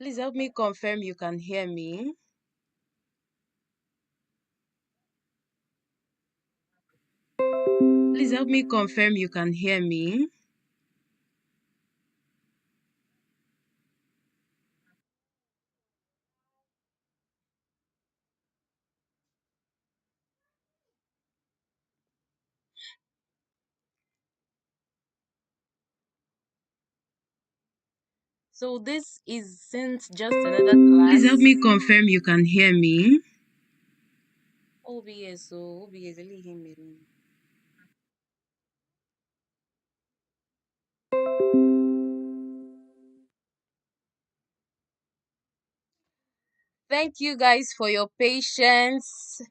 Please help me confirm you can hear me. Please help me confirm you can hear me. So this isn't just another class. Please help me confirm you can hear me. OBS, so OBS really hear me. Thank you guys for your patience.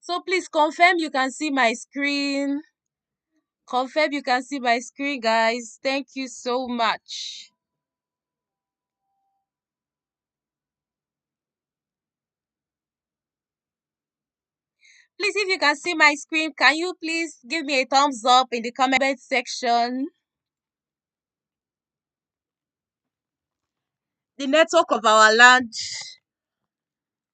So please confirm you can see my screen. Confirm you can see my screen, guys. Thank you so much. Please, if you can see my screen, can you please give me a thumbs up in the comment section? The network of our land,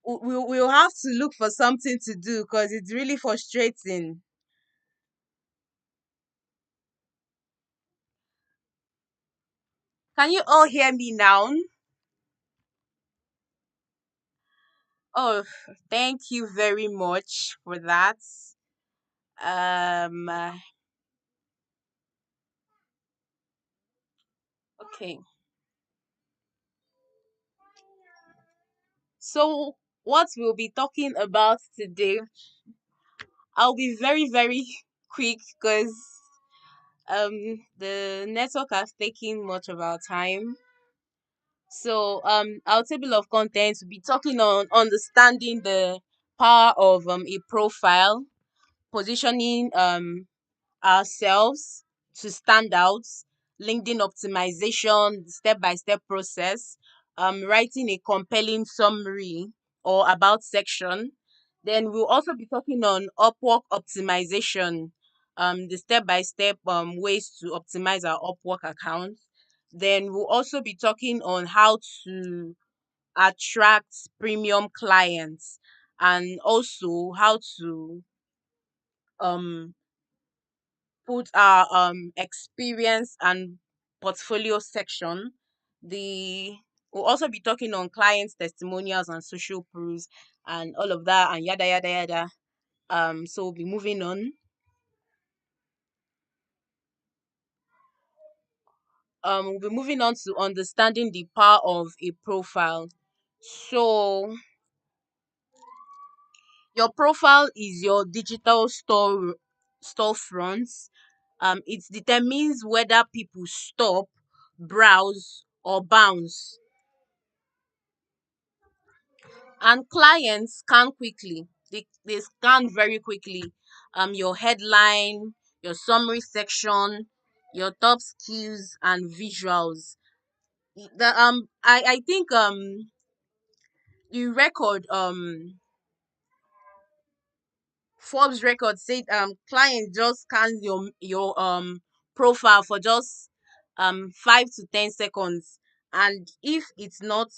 we'll have to look for something to do because it's really frustrating. Can you all hear me now? Oh, thank you very much for that. Um, uh, okay. So, what we'll be talking about today, I'll be very, very quick because the network has taken much of our time. So, our table of contents will be talking on understanding the power of a profile, positioning ourselves to stand out, LinkedIn optimization, step-by-step process, writing a compelling summary or about section. Then we'll also be talking on Upwork optimization, the step-by-step ways to optimize our Upwork account. Then we'll also be talking on how to attract premium clients and also how to um put our experience and portfolio section. The We'll also be talking on clients testimonials and social proofs and all of that and yada yada yada. So we'll be moving on. We'll be moving on to understanding the power of a profile. So your profile is your digital storefront. It determines whether people stop, browse, or bounce. And clients scan quickly. They scan very quickly. Your headline, your summary section, your top skills and visuals. I think the record Forbes record said clients just scan your profile for just 5 to 10 seconds, and if it's not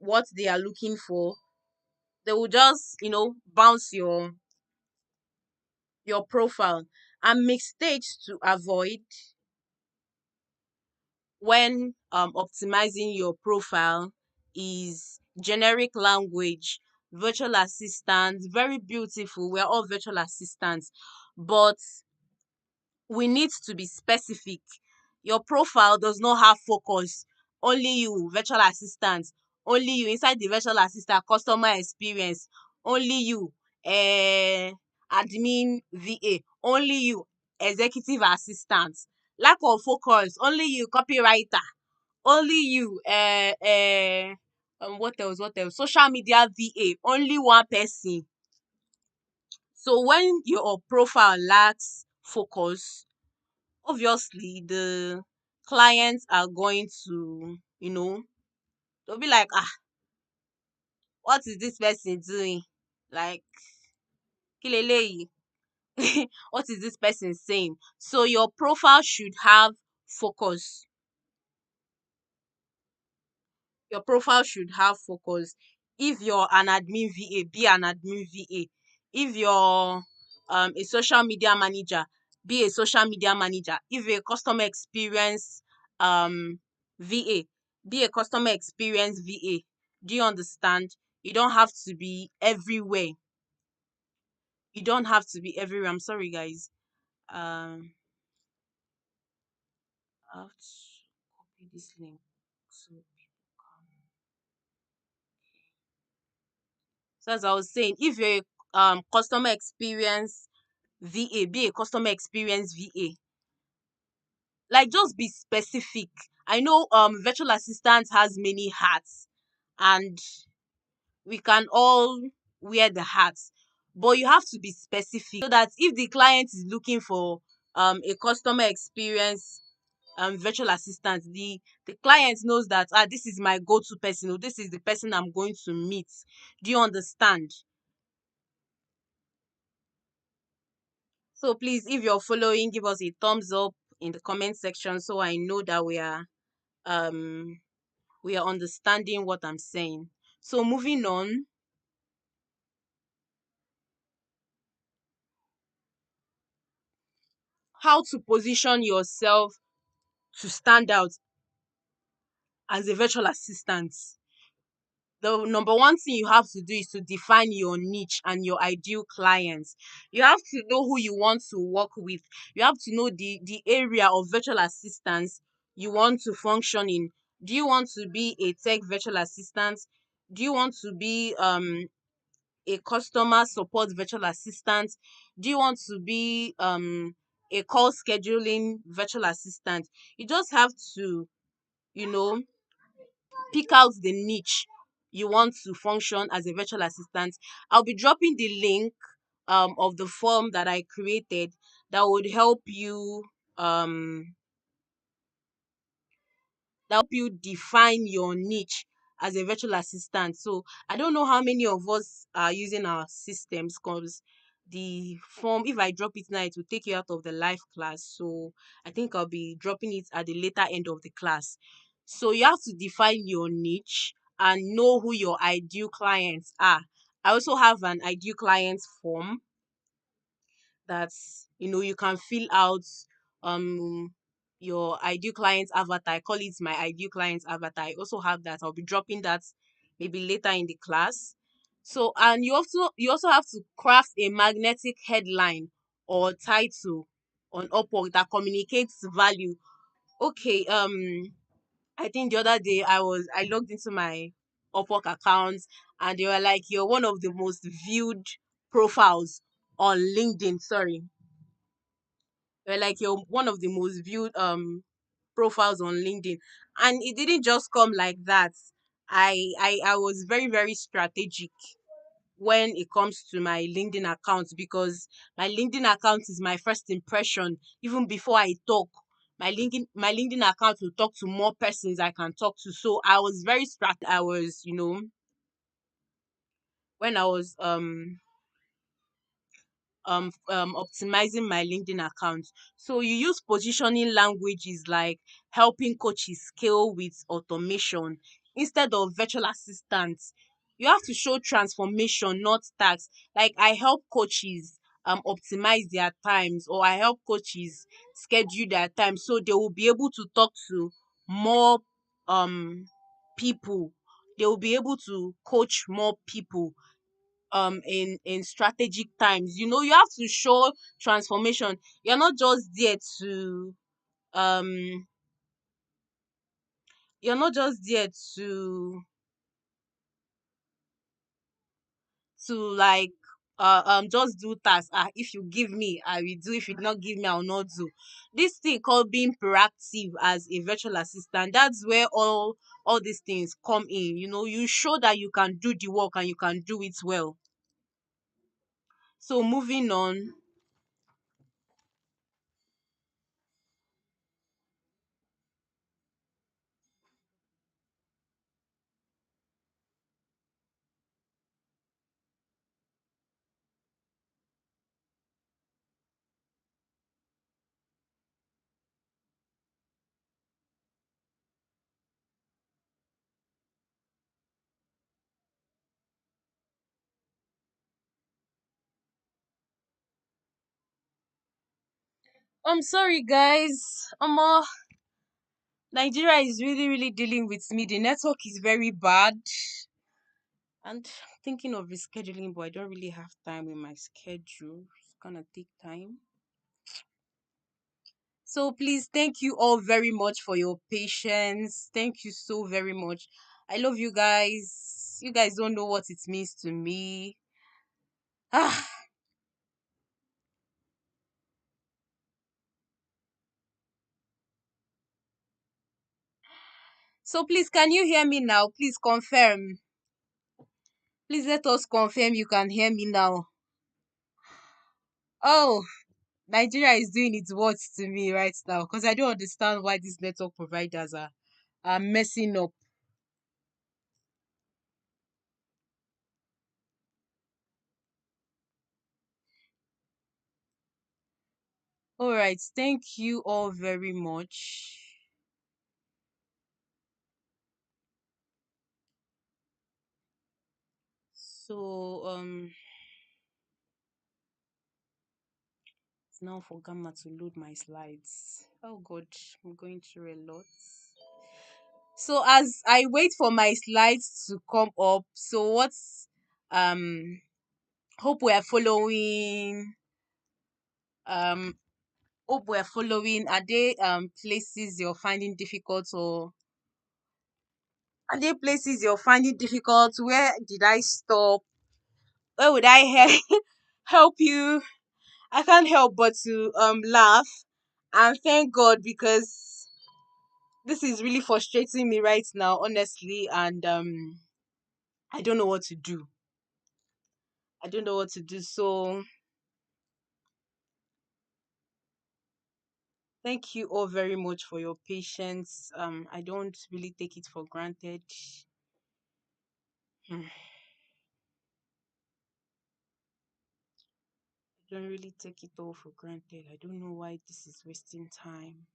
what they are looking for, they will just bounce your profile. And mistakes to avoid when optimizing your profile is generic language, virtual assistants, very beautiful, we're all virtual assistants, but we need to be specific. Your profile does not have focus. Only you, virtual assistant. Only you inside the virtual assistant, customer experience. Only you, admin VA. Only you, executive assistant. Lack of focus. Only you, copywriter. Only you, what else? What else? Social media VA. Only one person. So when your profile lacks focus, obviously the clients are going to they'll be like, what is this person doing? Like, kilele. What is this person saying? So your profile should have focus. Your profile should have focus. If you're an admin VA, be an admin VA. If you're a social media manager, be a social media manager. If you're a customer experience VA, be a customer experience VA. Do you understand? You don't have to be everywhere. You don't have to be everywhere. I'm sorry, guys. I have to copy this link so people can. So as I was saying, if you're a customer experience VA, be a customer experience VA. Like, just be specific. I know virtual assistant has many hats, and we can all wear the hats, but you have to be specific so that if the client is looking for a customer experience virtual assistant, the client knows that this is my go-to person, or this is the person I'm going to meet. Do you understand? So please, if you're following, give us a thumbs up in the comment section so I know that um we are understanding what I'm saying. So moving on, how to position yourself to stand out as a virtual assistant. The number one thing you have to do is to define your niche and your ideal clients. You have to know who you want to work with. You have to know the area of virtual assistance you want to function in. Do you want to be a tech virtual assistant? Do you want to be a customer support virtual assistant? Do you want to be a call scheduling virtual assistant? You just have to, you know, pick out the niche you want to function as a virtual assistant. I'll be dropping the link of the form that I created that would help you um define your niche as a virtual assistant. So I don't know how many of us are using our systems, because the form, if I drop it now, it will take you out of the live class. So I think I'll be dropping it at the later end of the class. So you have to define your niche and know who your ideal clients are. I also have an ideal clients form that you can fill out um your ideal client avatar. I call it my ideal client avatar. I also have that. I'll be dropping that maybe later in the class. So, and you also have to craft a magnetic headline or title on Upwork that communicates value. Okay, I think the other day I logged into my Upwork account, and they were like, you're one of the most viewed profiles on LinkedIn. Sorry, like, you're one of the most viewed profiles on LinkedIn. And it didn't just come like that. I was very, very strategic when it comes to my LinkedIn account, because my LinkedIn account is my first impression. Even before I talk, my LinkedIn account will talk to more persons I can talk to. So I was very I was, when I was optimizing my LinkedIn account. So you use positioning languages like helping coaches scale with automation instead of virtual assistants. You have to show transformation, not tax. Like, I help coaches optimize their times, or I help coaches schedule their time so they will be able to talk to more people. They will be able to coach more people in strategic times. You have to show transformation. You're not just there to um you're not just there to like just do tasks. If you give me, I will do. If you not give me, I will not do. This thing called being proactive as a virtual assistant, that's where all these things come in. You show that you can do the work and you can do it well. So moving on, I'm sorry, guys. Nigeria is really, really dealing with me. The network is very bad, and I'm thinking of rescheduling, but I don't really have time in my schedule. It's gonna take time. So please, thank you all very much for your patience. Thank you so very much. I love you guys. You guys don't know what it means to me. Ah, so please, can you hear me now? Please confirm. Please let us confirm you can hear me now. Oh, Nigeria is doing its worst to me right now because I don't understand why these network providers are messing up. All right, thank you all very much. So it's now for Gamma to load my slides. Oh God, I'm going through a lot. So as I wait for my slides to come up, so what's um hope we are following um hope we're following. Are they places you're finding difficult, or are there places you're finding difficult? Where did I stop? Where would I help you? I can't help but to laugh and thank God, because this is really frustrating me right now, honestly, and I don't know what to do. I don't know what to do. So thank you all very much for your patience. I don't really take it for granted. Hmm. I don't really take it all for granted. I don't know why this is wasting time.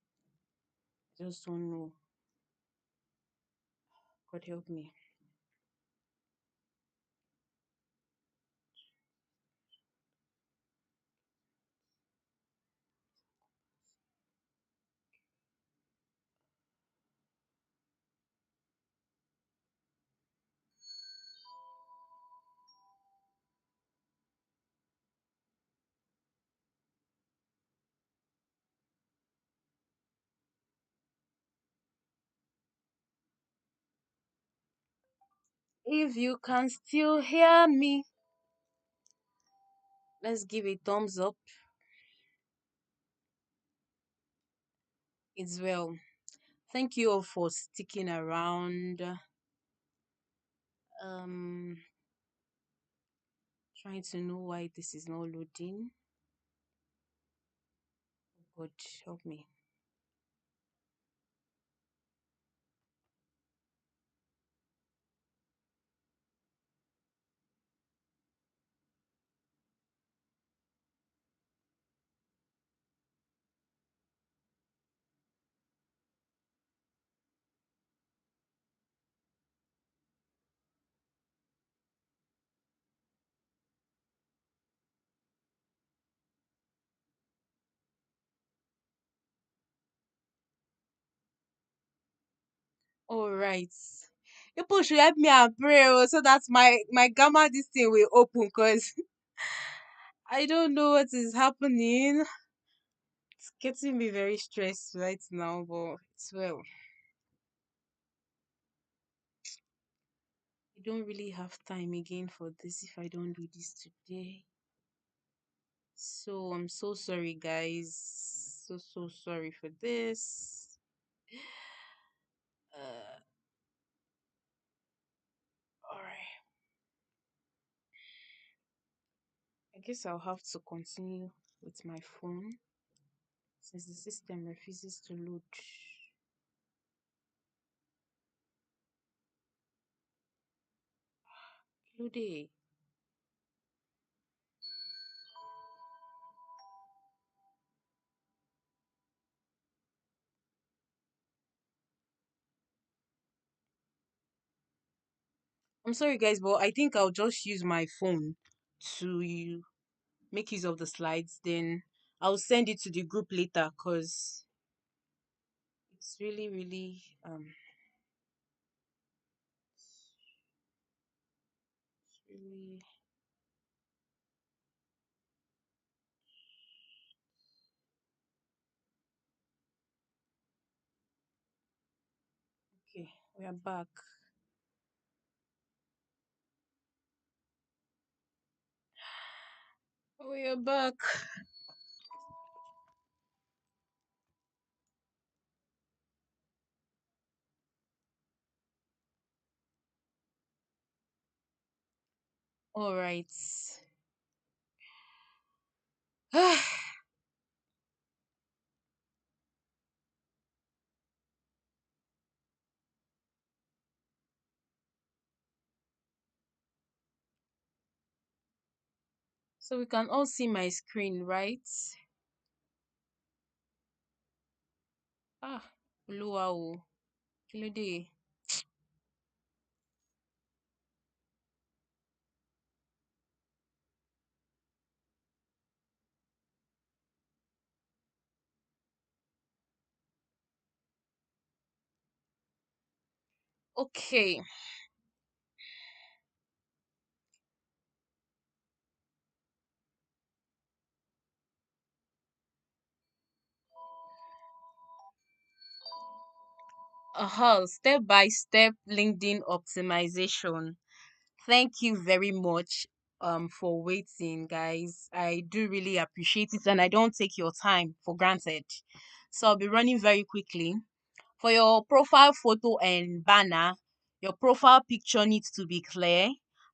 I just don't know. God help me. If you can still hear me, let's give a thumbs up. It's well. Thank you all for sticking around. Um, trying to know why this is not loading. God help me. All right. People should help me and pray, so that my gamma this thing will open, because I don't know what is happening. It's getting me very stressed right now, but it's well. I don't really have time again for this if I don't do this today. So I'm so sorry, guys. So sorry for this. Uh, all right. I guess I'll have to continue with my phone since the system refuses to load. Load. I'm sorry, guys, but I think I'll just use my phone to make use of the slides. Then I'll send it to the group later because it's really, really really okay. We are back. We are back. All right. So we can all see my screen, right? Ah, Oluwa o. Kí ló dé? Okay. Step by step LinkedIn optimization. Thank you very much for waiting, guys. I do really appreciate it and I don't take your time for granted. So I'll be running very quickly. For your profile photo and banner, your profile picture needs to be clear,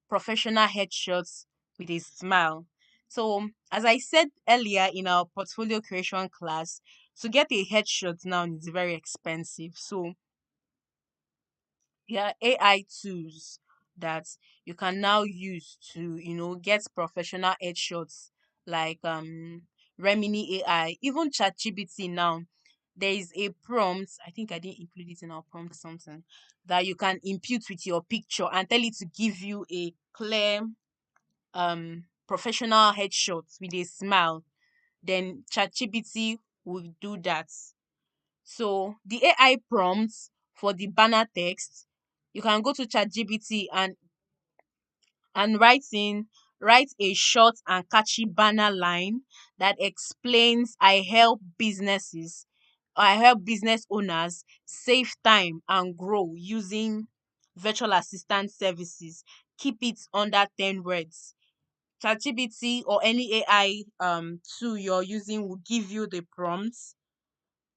professional headshots with a smile. So, as I said earlier in our portfolio creation class, to get a headshot now is very expensive. So, there are AI tools that you can now use to, get professional headshots like Remini AI, even ChatGPT now. There is a prompt, I think I didn't include it in our prompt something, that you can input with your picture and tell it to give you a clear professional headshot with a smile. Then ChatGPT will do that. So the AI prompts for the banner text, you can go to ChatGPT and write a short and catchy banner line that explains I help business owners save time and grow using virtual assistant services. Keep it under 10 words. ChatGPT or any AI tool you're using will give you the prompts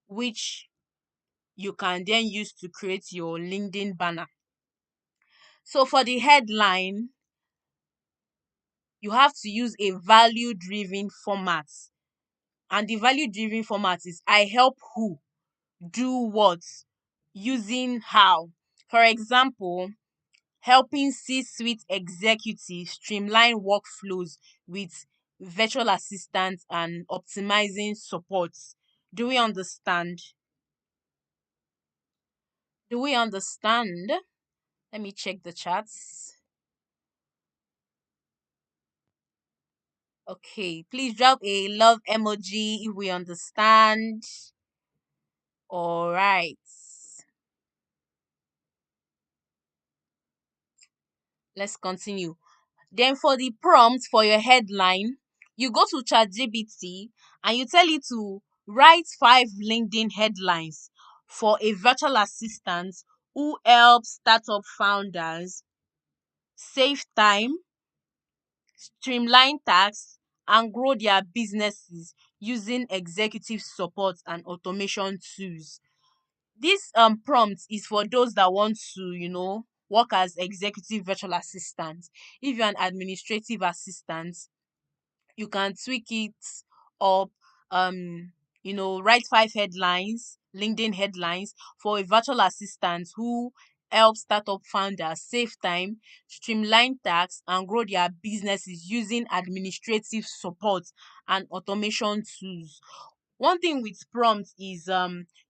which you can then use to create your LinkedIn banner. So for the headline, you have to use a value driven format. And the value driven format is I help who, do what, using how. For example, helping C suite executives streamline workflows with virtual assistants and optimizing support. Do we understand? Do we understand? Let me check the chats. Okay, please drop a love emoji if we understand. All right, let's continue. Then for the prompt for your headline, you go to ChatGPT and you tell it to write 5 LinkedIn headlines for a virtual assistant who helps startup founders save time, streamline tasks, and grow their businesses using executive support and automation tools. This prompt is for those that want to, work as executive virtual assistants. If you're an administrative assistant, you can tweak it up, write 5 LinkedIn headlines for a virtual assistant who helps startup founders save time, streamline tasks, and grow their businesses using administrative support and automation tools. One thing with prompts is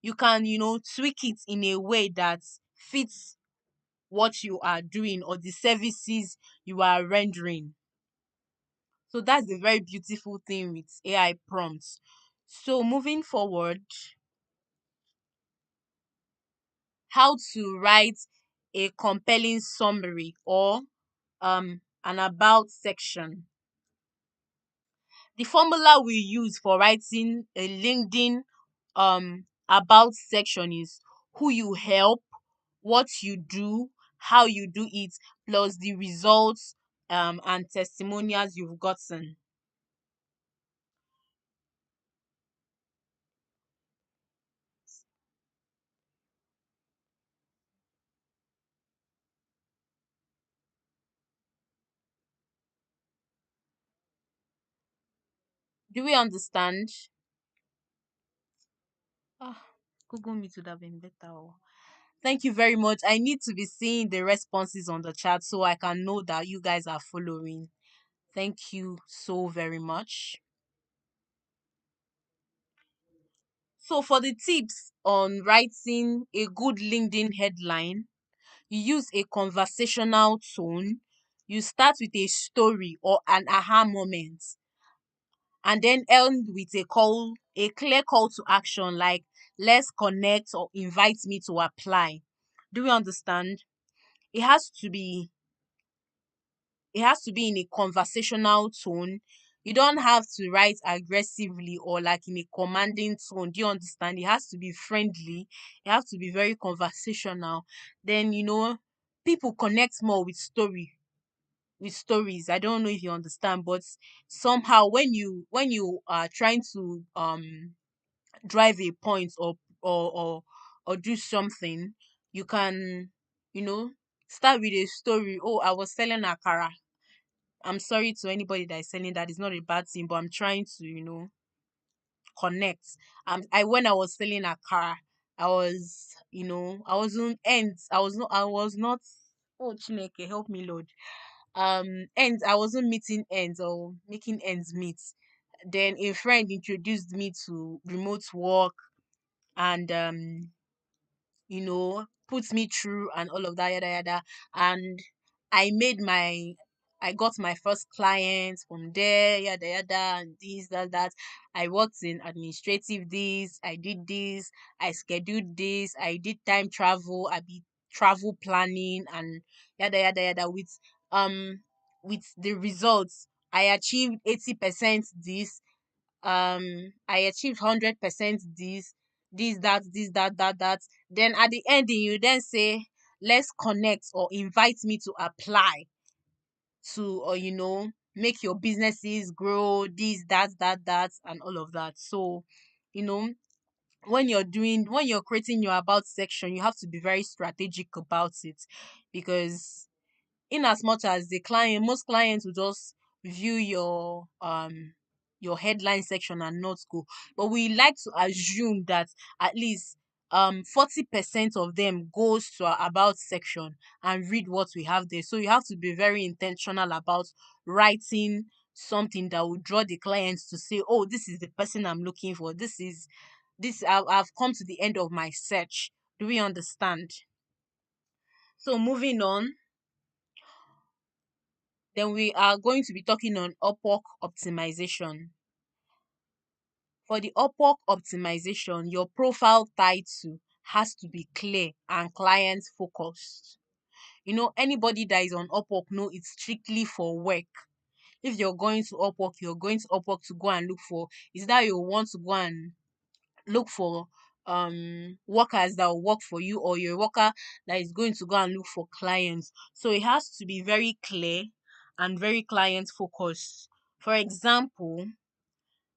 you can, tweak it in a way that fits what you are doing or the services you are rendering. So that's the very beautiful thing with AI prompts. So moving forward, how to write a compelling summary or an about section. The formula we use for writing a LinkedIn about section is who you help, what you do, how you do it, plus the results and testimonials you've gotten. Do we understand? Ah, Google Meet would have been better. Oh. Thank you very much. I need to be seeing the responses on the chat so I can know that you guys are following. Thank you so very much. So, for the tips on writing a good LinkedIn headline, you use a conversational tone. You start with a story or an aha moment, and then end with a clear call to action like let's connect or invite me to apply. Do you understand? It has to be it has to be in a conversational tone. You don't have to write aggressively or like in a commanding tone. Do you understand? It has to be friendly. It has to be very conversational. Then people connect more with stories. I don't know if you understand, but somehow when you are trying to drive a point or or or do something, you can you know start with a story. Oh, I was selling akara. I'm sorry to anybody that is selling that. It's not a bad thing, but I'm trying to, connect. I when I was selling a car, I was, I wasn't ends. I was not. Oh, Chineke, help me, Lord. Ends. I wasn't meeting ends or making ends meet. Then a friend introduced me to remote work and puts me through and all of that, yada yada. And I made my I got my first client from there, yada yada, and this, that. I worked in administrative this, I did this, I scheduled this, I did time travel, I did travel planning and yada yada yada with the results. I achieved 80% this, I achieved 100% this, that. Then at the ending you then say let's connect or invite me to apply to, or make your businesses grow, this, that and all of that. So you know when you're creating your about section, you have to be very strategic about it, because in as much as most clients will just view your headline section and not go, but we like to assume that at least 40% of them goes to our about section and read what we have there. So you have to be very intentional about writing something that will draw the clients to say, oh, this is the person I'm looking for, this I've come to the end of my search. Do we understand? So moving on, then we are going to be talking on Upwork optimization. For the Upwork optimization, your profile title has to be clear and client focused. Anybody that is on Upwork know it's strictly for work. If you're going to Upwork, you're going to Upwork to go and look for, is that you want to go and look for workers that will work for you, or you're a worker that is going to go and look for clients. So it has to be very clear and very client focused. For example,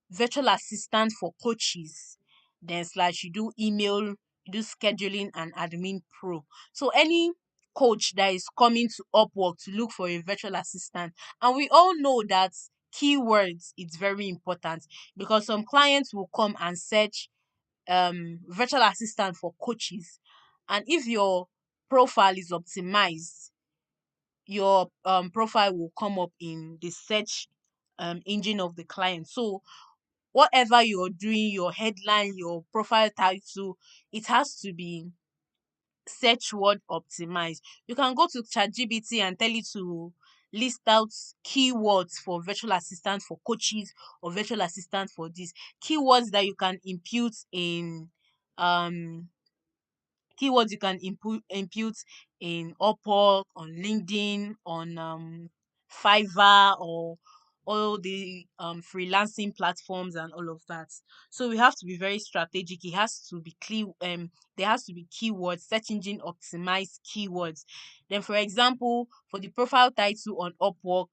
virtual assistant for coaches, then slash you do email, you do scheduling and admin pro. So any coach that is coming to Upwork to look for a virtual assistant, and we all know that keywords it's very important, because some clients will come and search virtual assistant for coaches, and if your profile is optimized, your profile will come up in the search engine of the client. So whatever you're doing, your headline, your profile title, it has to be search word optimized. You can go to ChatGPT and tell it to list out keywords for virtual assistant for coaches or virtual assistant for this. Keywords that you can impute in um keywords you can impute in Upwork, on LinkedIn, on Fiverr, or all the freelancing platforms and all of that. So we have to be very strategic. It has to be clear. There has to be keywords, search engine optimized keywords. Then, for example, for the profile title on Upwork,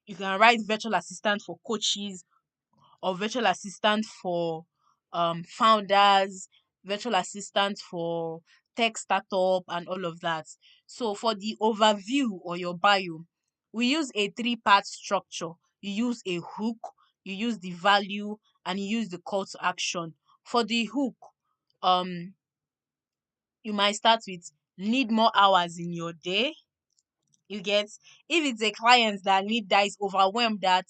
you can write virtual assistant for coaches or virtual assistant for founders, virtual assistant for tech startup, and all of that. So for the overview or your bio, we use a three-part structure. You use a hook, you use the value, and you use the call to action. For the hook, um, you might start with need more hours in your day. You get, if it's a client that is overwhelmed, that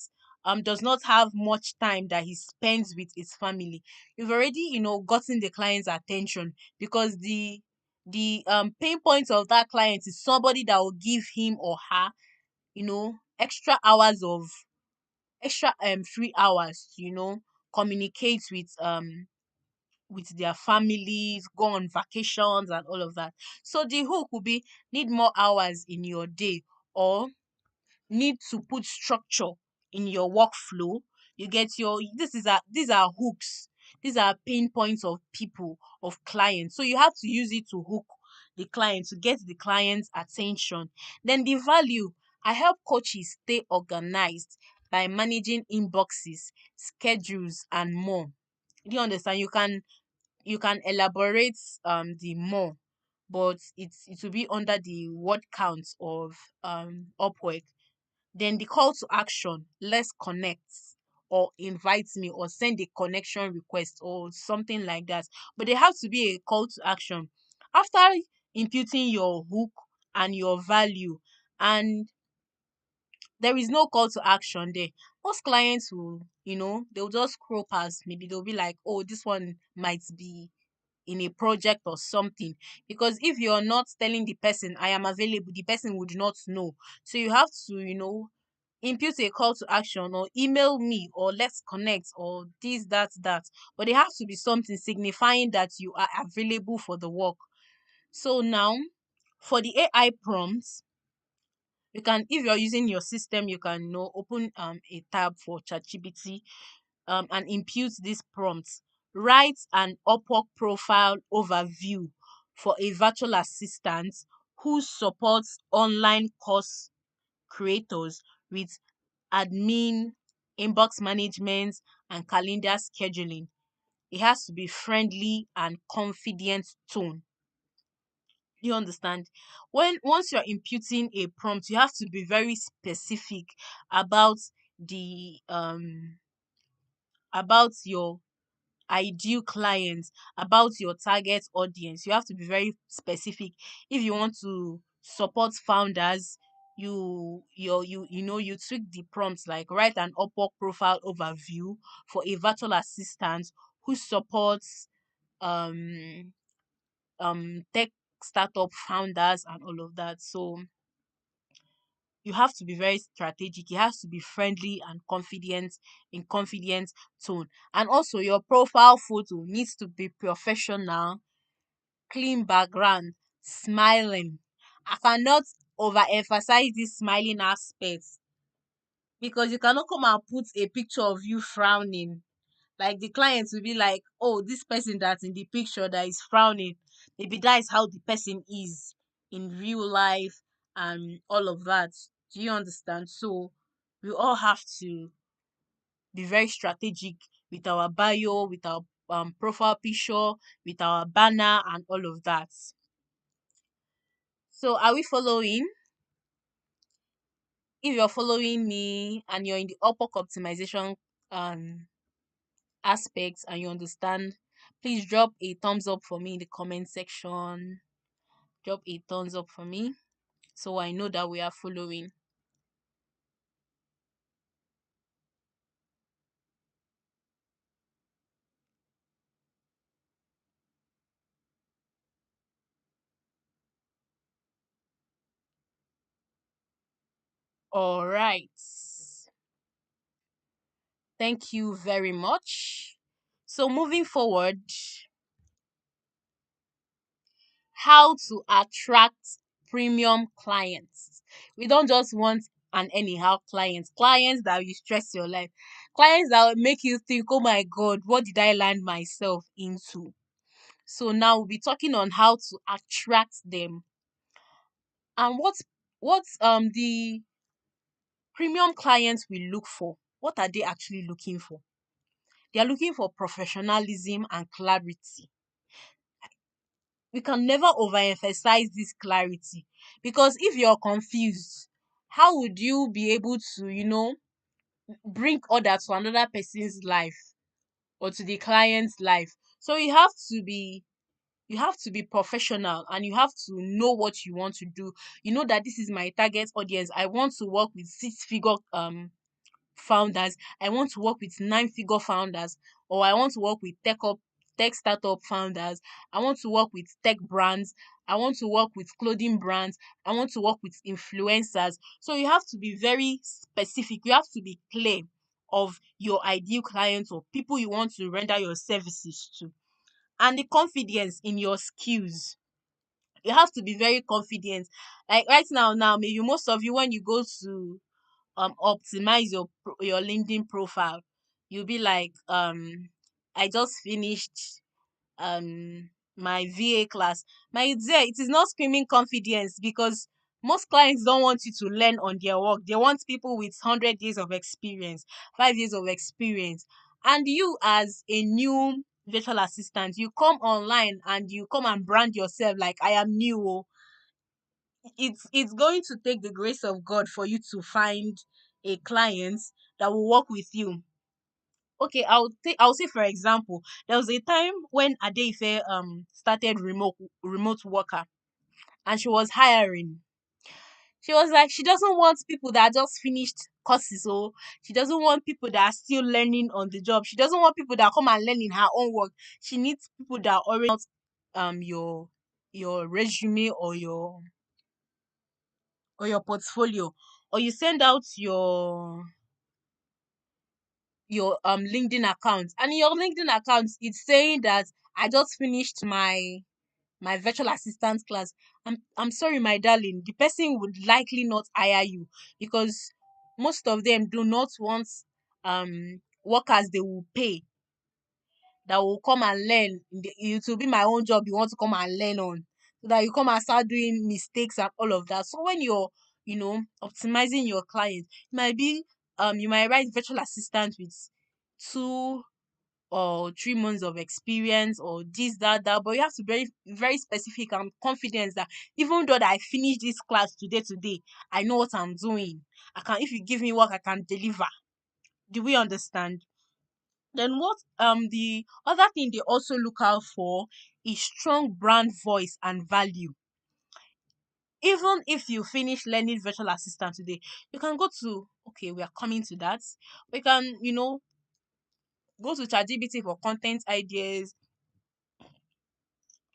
does not have much time that he spends with his family, you've already gotten the client's attention, because the pain point of that client is somebody that will give him or her extra hours of extra free hours to communicate with their families, go on vacations and all of that. So the hook will be need more hours in your day, or need to put structure in your workflow. You get your these are hooks. These are pain points of people, of clients. So you have to use it to hook the client, to get the client's attention. Then the value, I help coaches stay organized by managing inboxes, schedules, and more. Do you understand? You can elaborate the more, but it will be under the word count of Upwork. Then the call to action, let's connect, or invite me, or send a connection request, or something like that. But there has to be a call to action. After imputing your hook and your value, and there is no call to action there, most clients will, they'll just scroll past. Maybe they'll be like, oh, this one might be in a project or something. Because if you're not telling the person I am available, the person would not know. So you have to impute a call to action, or email me, or let's connect, or this, that. But there has to be something signifying that you are available for the work. So now, for the AI prompts, you can, if you're using your system, you can open a tab for ChatGPT, and impute these prompts. Write an Upwork profile overview for a virtual assistant who supports online course creators with admin, inbox management, and calendar scheduling. It has to be friendly and confident tone. You understand? Once you're imputing a prompt, you have to be very specific about the about your ideal clients, about your target audience. You have to be very specific. If you want to support founders, you tweak the prompts, like write an Upwork profile overview for a virtual assistant who supports um tech startup founders and all of that. So you have to be very strategic. It has to be friendly and confident, in confident tone. And also your profile photo needs to be professional, clean background, smiling. I cannot overemphasize this smiling aspect, because you cannot come and put a picture of you frowning. Like, the client will be like, oh, this person that's in the picture that is frowning, maybe that is how the person is in real life, and all of that. Do you understand? So we all have to be very strategic with our bio, with our profile picture, with our banner, and all of that. So are we following? If you're following me and you're in the Upwork optimization um aspects and you understand, please drop a thumbs up for me in the comment section. Drop a thumbs up for me so I know that we are following. All right. Thank you very much. So, moving forward, how to attract premium clients. We don't just want an anyhow clients that will stress your life, clients that will make you think, oh my God, what did I land myself into? So, now we'll be talking on how to attract them and what's the premium clients we look for. What are they actually looking for? They are looking for professionalism and clarity. We can never overemphasize this clarity, because if you're confused, how would you be able to, bring order to another person's life or to the client's life? So you have to be professional, and you have to know what you want to do. You know that this is my target audience. I want to work with six-figure founders. I want to work with nine-figure founders, or I want to work with tech startup founders. I want to work with tech brands. I want to work with clothing brands. I want to work with influencers. So you have to be very specific. You have to be clear of your ideal clients or people you want to render your services to. And the confidence in your skills. You have to be very confident. Like right now, maybe most of you, when you go to optimize your LinkedIn profile, you'll be like, I just finished my VA class. My dear, it is not screaming confidence, because most clients don't want you to learn on their work. They want people with 100 years of experience, 5 years of experience. And you, as a new virtual assistant, you come online and you come and brand yourself like, I am new. Oh. It's going to take the grace of God for you to find a client that will work with you. Okay, I'll say, for example, there was a time when Adeife started remote worker, and she was hiring. She was like, she doesn't want people that just finished courses, so she doesn't want people that are still learning on the job. She doesn't want people that come and learn in her own work. She needs people that already not your resume or your portfolio, or you send out your LinkedIn account, and in your LinkedIn account it's saying that I just finished my virtual assistant class. I'm sorry, my darling, the person would likely not hire you, because most of them do not want workers they will pay, that will come and learn. It will be my own job you want to come and learn on, so that you come and start doing mistakes and all of that. So when you're optimizing your client, you might write virtual assistant with 2 or 3 months of experience, or this, that, but you have to be very, very specific and confident that even though that I finished this class today, I know what I'm doing. If you give me work, I can deliver. Do we understand? Then what the other thing they also look out for is strong brand voice and value. Even if you finish learning virtual assistant today, you can go to, okay, we are coming to that. We can, go to ChatGPT for content ideas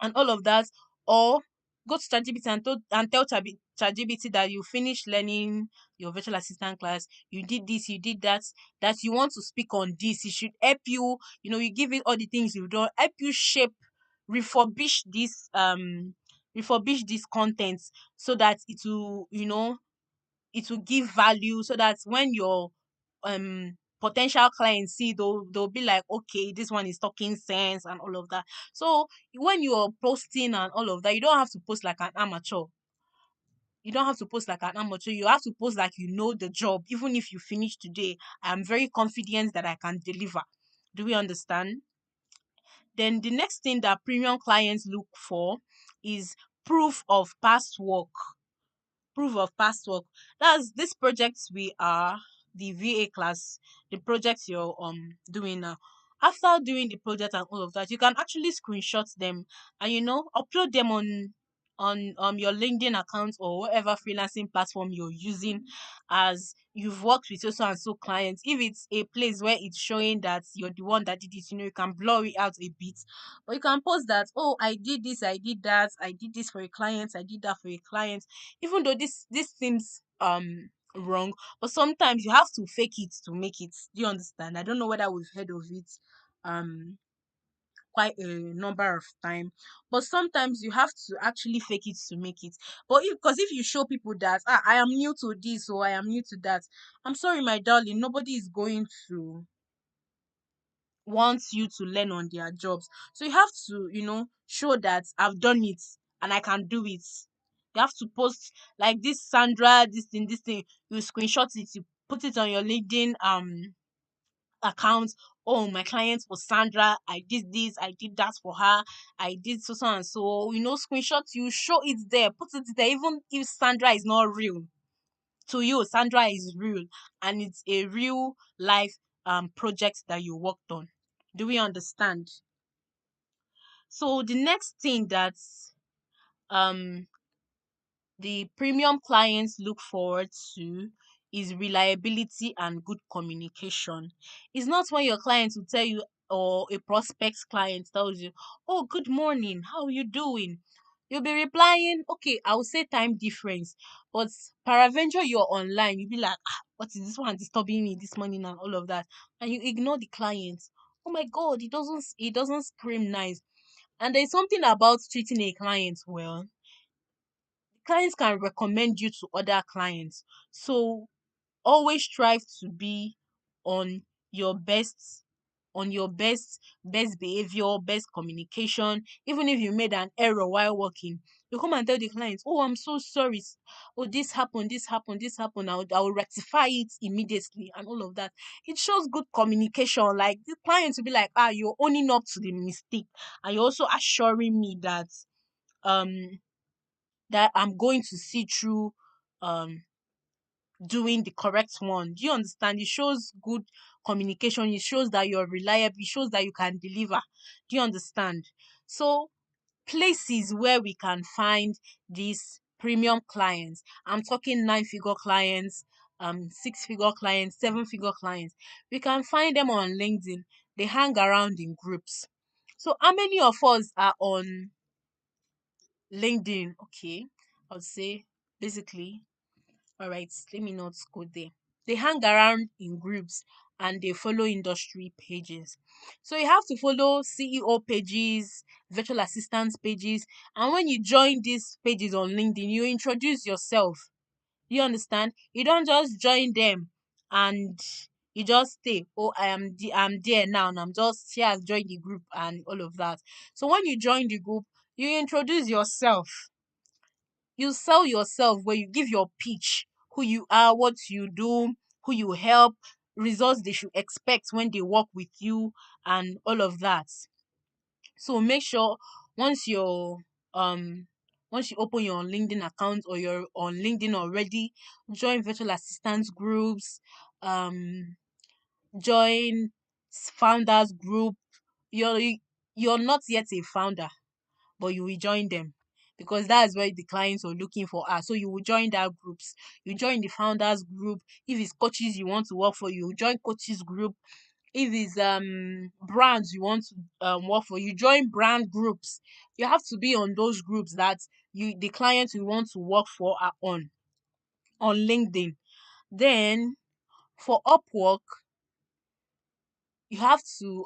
and all of that, or go to ChatGPT and tell ChatGPT that you finished learning your virtual assistant class, you did this, you did that, that you want to speak on this. It should help you, you give it all the things you've done, help you shape, refurbish this content, so that it will give value, so that when your potential clients see, they'll be like, okay, this one is talking sense and all of that. So when you're posting and all of that, you don't have to post like an amateur. You have to post like you know the job. Even if you finish today, I'm very confident that I can deliver. Do we understand? Then the next thing that premium clients look for is proof of past work. Proof of past work. That's this projects we are the VA class, the projects you're doing now. After doing the project and all of that, you can actually screenshot them and upload them on your LinkedIn account or whatever freelancing platform you're using, as you've worked with so and so clients. If it's a place where it's showing that you're the one that did it, you can blur it out a bit. But you can post that, oh, I did this, I did that, I did this for a client, I did that for a client. Even though this seems wrong. But sometimes you have to fake it to make it. Do you understand? I don't know whether we've heard of it um quite a number of time, but sometimes you have to actually fake it to make it. But if, because if you show people that, I am new to this or I am new to that, I'm sorry my darling, nobody is going to want you to learn on their jobs. So you have to, show that I've done it and I can do it. You have to post like this, Sandra, this thing, you screenshot it, you put it on your LinkedIn account. Oh, my client was Sandra. I did this, I did that for her. I did so and so. Screenshot, you show it there, put it there. Even if Sandra is not real, to you, Sandra is real, and it's a real life project that you worked on. Do we understand? So the next thing that um the premium clients look forward to is reliability and good communication. It's not when your clients will tell you, or a prospect client tells you, "Oh, good morning, how are you doing?" You'll be replying, "Okay, I will say time difference." But peradventure you're online, you'll be like, "What is this one disturbing me this morning?" and all of that. And you ignore the client. Oh my god, it doesn't scream nice. And there's something about treating a client well. Clients can recommend you to other clients. So always strive to be on your best best behavior, best communication. Even if you made an error while working, you come and tell the client, "Oh, I'm so sorry. Oh, this happened. I will rectify it immediately," and all of that. It shows good communication. Like the client will be like, you're owning up to the mistake, and you're also assuring me um that I'm going to see through um doing the correct one. Do you understand? It shows good communication. It shows that you're reliable. It shows that you can deliver. Do you understand? So places where we can find these premium clients. I'm talking nine-figure clients, six-figure clients, seven-figure clients. We can find them on LinkedIn. They hang around in groups. So how many of us are on LinkedIn? Okay, I would say basically, all right, let me not go there. They hang around in groups and they follow industry pages. So you have to follow CEO pages, virtual assistants pages, and when you join these pages on LinkedIn, you introduce yourself. You understand? You don't just join them and you just stay. Oh, I'm there now and I'm just here as join the group and all of that. So when you join the group, you introduce yourself, you sell yourself, where you give your pitch, who you are, what you do, who you help, results they should expect when they work with you, and all of that. So make sure once you're um once you open your LinkedIn account or you're on LinkedIn already, join virtual assistance groups, um join founders group. You're not yet a founder, but you will join them because that's where the clients are looking for us. So you will join that groups. You join the founders group. If it's coaches you want to work for, you join coaches group. If it's brands you want to work for, you join brand groups. You have to be on those groups that the clients you want to work for are on LinkedIn. Then for Upwork, you have to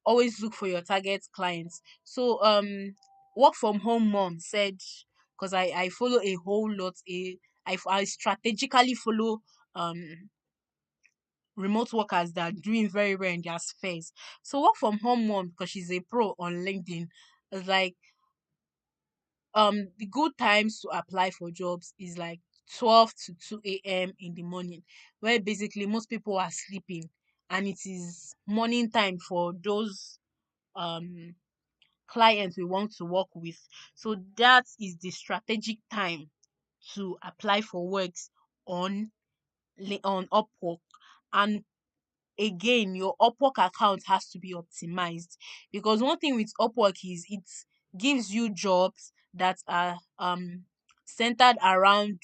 always look for your target clients. So work from home mom said, because I follow a whole lot, I strategically follow um remote workers that are doing very well in their spheres. So work from home mom, because she's a pro on LinkedIn, is like the good times to apply for jobs is like 12 to 2 a.m. in the morning, where basically most people are sleeping, and it is morning time for those um clients we want to work with. So that is the strategic time to apply for works on on Upwork. And again, your Upwork account has to be optimized, because one thing with Upwork is it gives you jobs that are centered around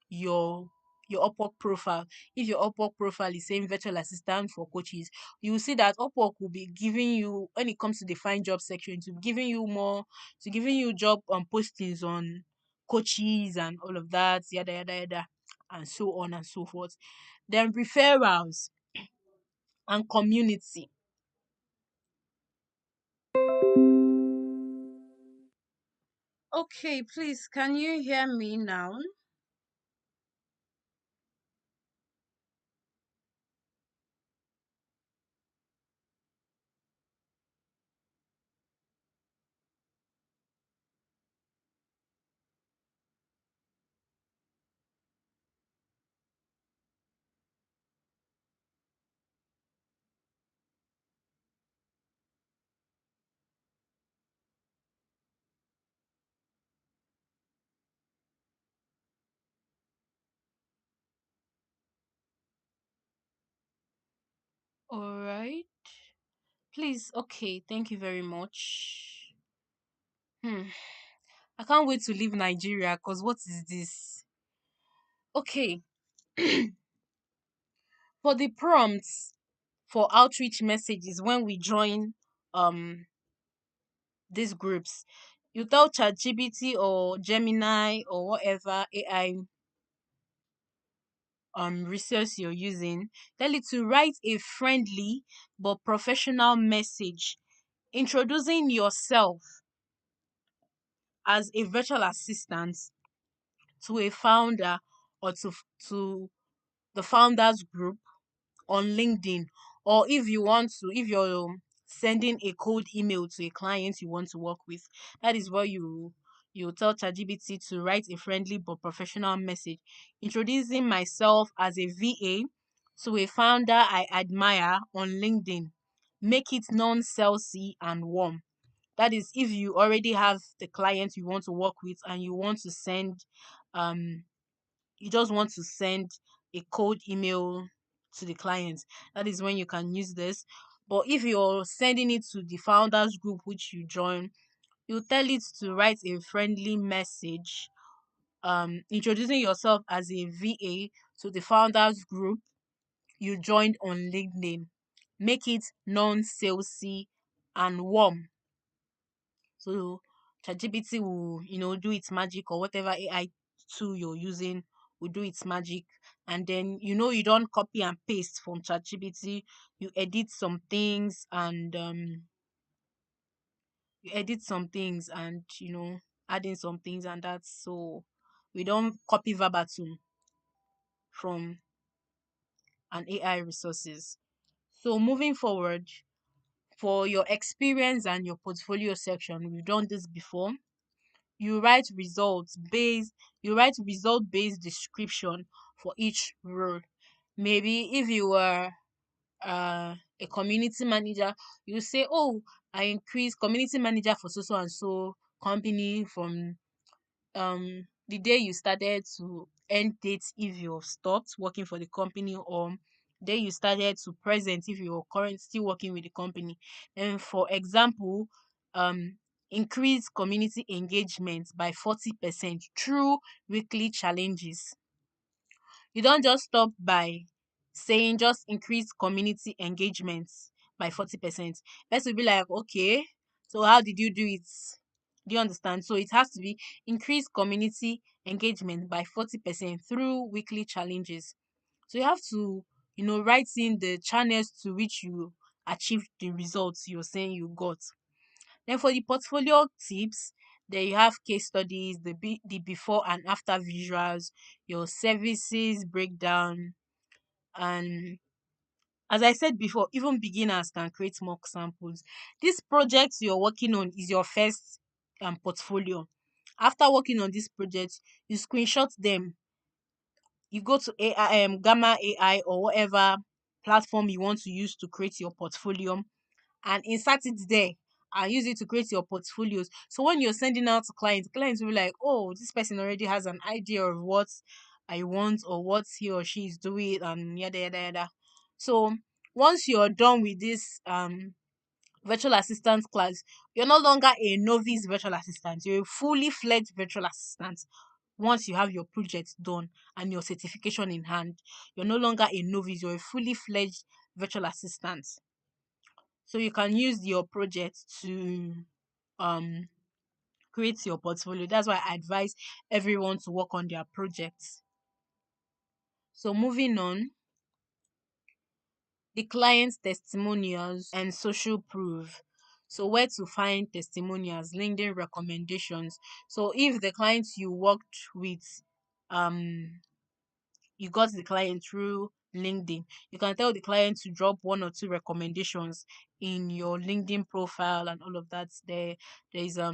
your your Upwork profile. If your Upwork profile is saying virtual assistant for coaches, you will see that Upwork will be giving you, when it comes to the find job section, to giving you job postings on coaches and all of that, yada yada yada, and so on and so forth. Then referrals and community. Okay, please, can you hear me now? All right. Please, okay, thank you very much. Hmm. I can't wait to leave Nigeria because what is this? Okay. For the prompts for outreach messages when we join these groups, you tell ChatGPT or Gemini or whatever AI resource you're using, tell it to write a friendly but professional message introducing yourself as a virtual assistant to a founder or to the founders group on LinkedIn. Or if you want to, if you're sending a cold email to a client you want to work with, that is where you tell ChatGPT to write a friendly but professional message introducing myself as a VA to a founder I admire on LinkedIn. Make it non-salesy and warm. That is if you already have the client you want to work with and um you just want to send a cold email to the client. That is when you can use this. But if you're sending it to the founders group which you join, you tell it to write a friendly message introducing yourself as a VA to the founders group you joined on LinkedIn. Make it non-salesy and warm. So ChatGPT will, do its magic, or whatever AI tool you're using will do its magic. And then you don't copy and paste from ChatGPT. You edit some things and add in some things, and that's so we don't copy verbatim from an AI resources. So moving forward, for your experience and your portfolio section, we've done this before. you write results based you write result based description for each role. Maybe if you were a community manager, you say, oh, I increased community manager for so so and so company from the day you started to end date if you've stopped working for the company, or day you started to present if you're current still working with the company. And for example, um increase community engagement by 40% through weekly challenges. You don't just stop by saying just increase community engagement by 40%. Let's be like, okay, so how did you do it? Do you understand? So it has to be increase community engagement by 40% through weekly challenges. So you have to, write in the channels to which you achieved the results you're saying you got. Then for the portfolio tips, there you have case studies, the before and after visuals, your services breakdown, and as I said before, even beginners can create mock samples. This project you're working on is your first portfolio. After working on this project, you screenshot them. You go to AI, Gamma AI or whatever platform you want to use to create your portfolio, and insert it there and use it to create your portfolios. So when you're sending out to clients will be like, oh, this person already has an idea of what I want or what he or she is doing and yada yada yada. So once you're done with this virtual assistant class, you're no longer a novice virtual assistant. You're a fully fledged virtual assistant. Once you have your project done and your certification in hand, you're no longer a novice, you're a fully fledged virtual assistant. So you can use your project to um create your portfolio. That's why I advise everyone to work on their projects. So moving on, the client's testimonials and social proof. So where to find testimonials, LinkedIn recommendations. So if the clients you worked with, um you got the client through LinkedIn, you can tell the client to drop one or two recommendations in your LinkedIn profile and all of that. There is a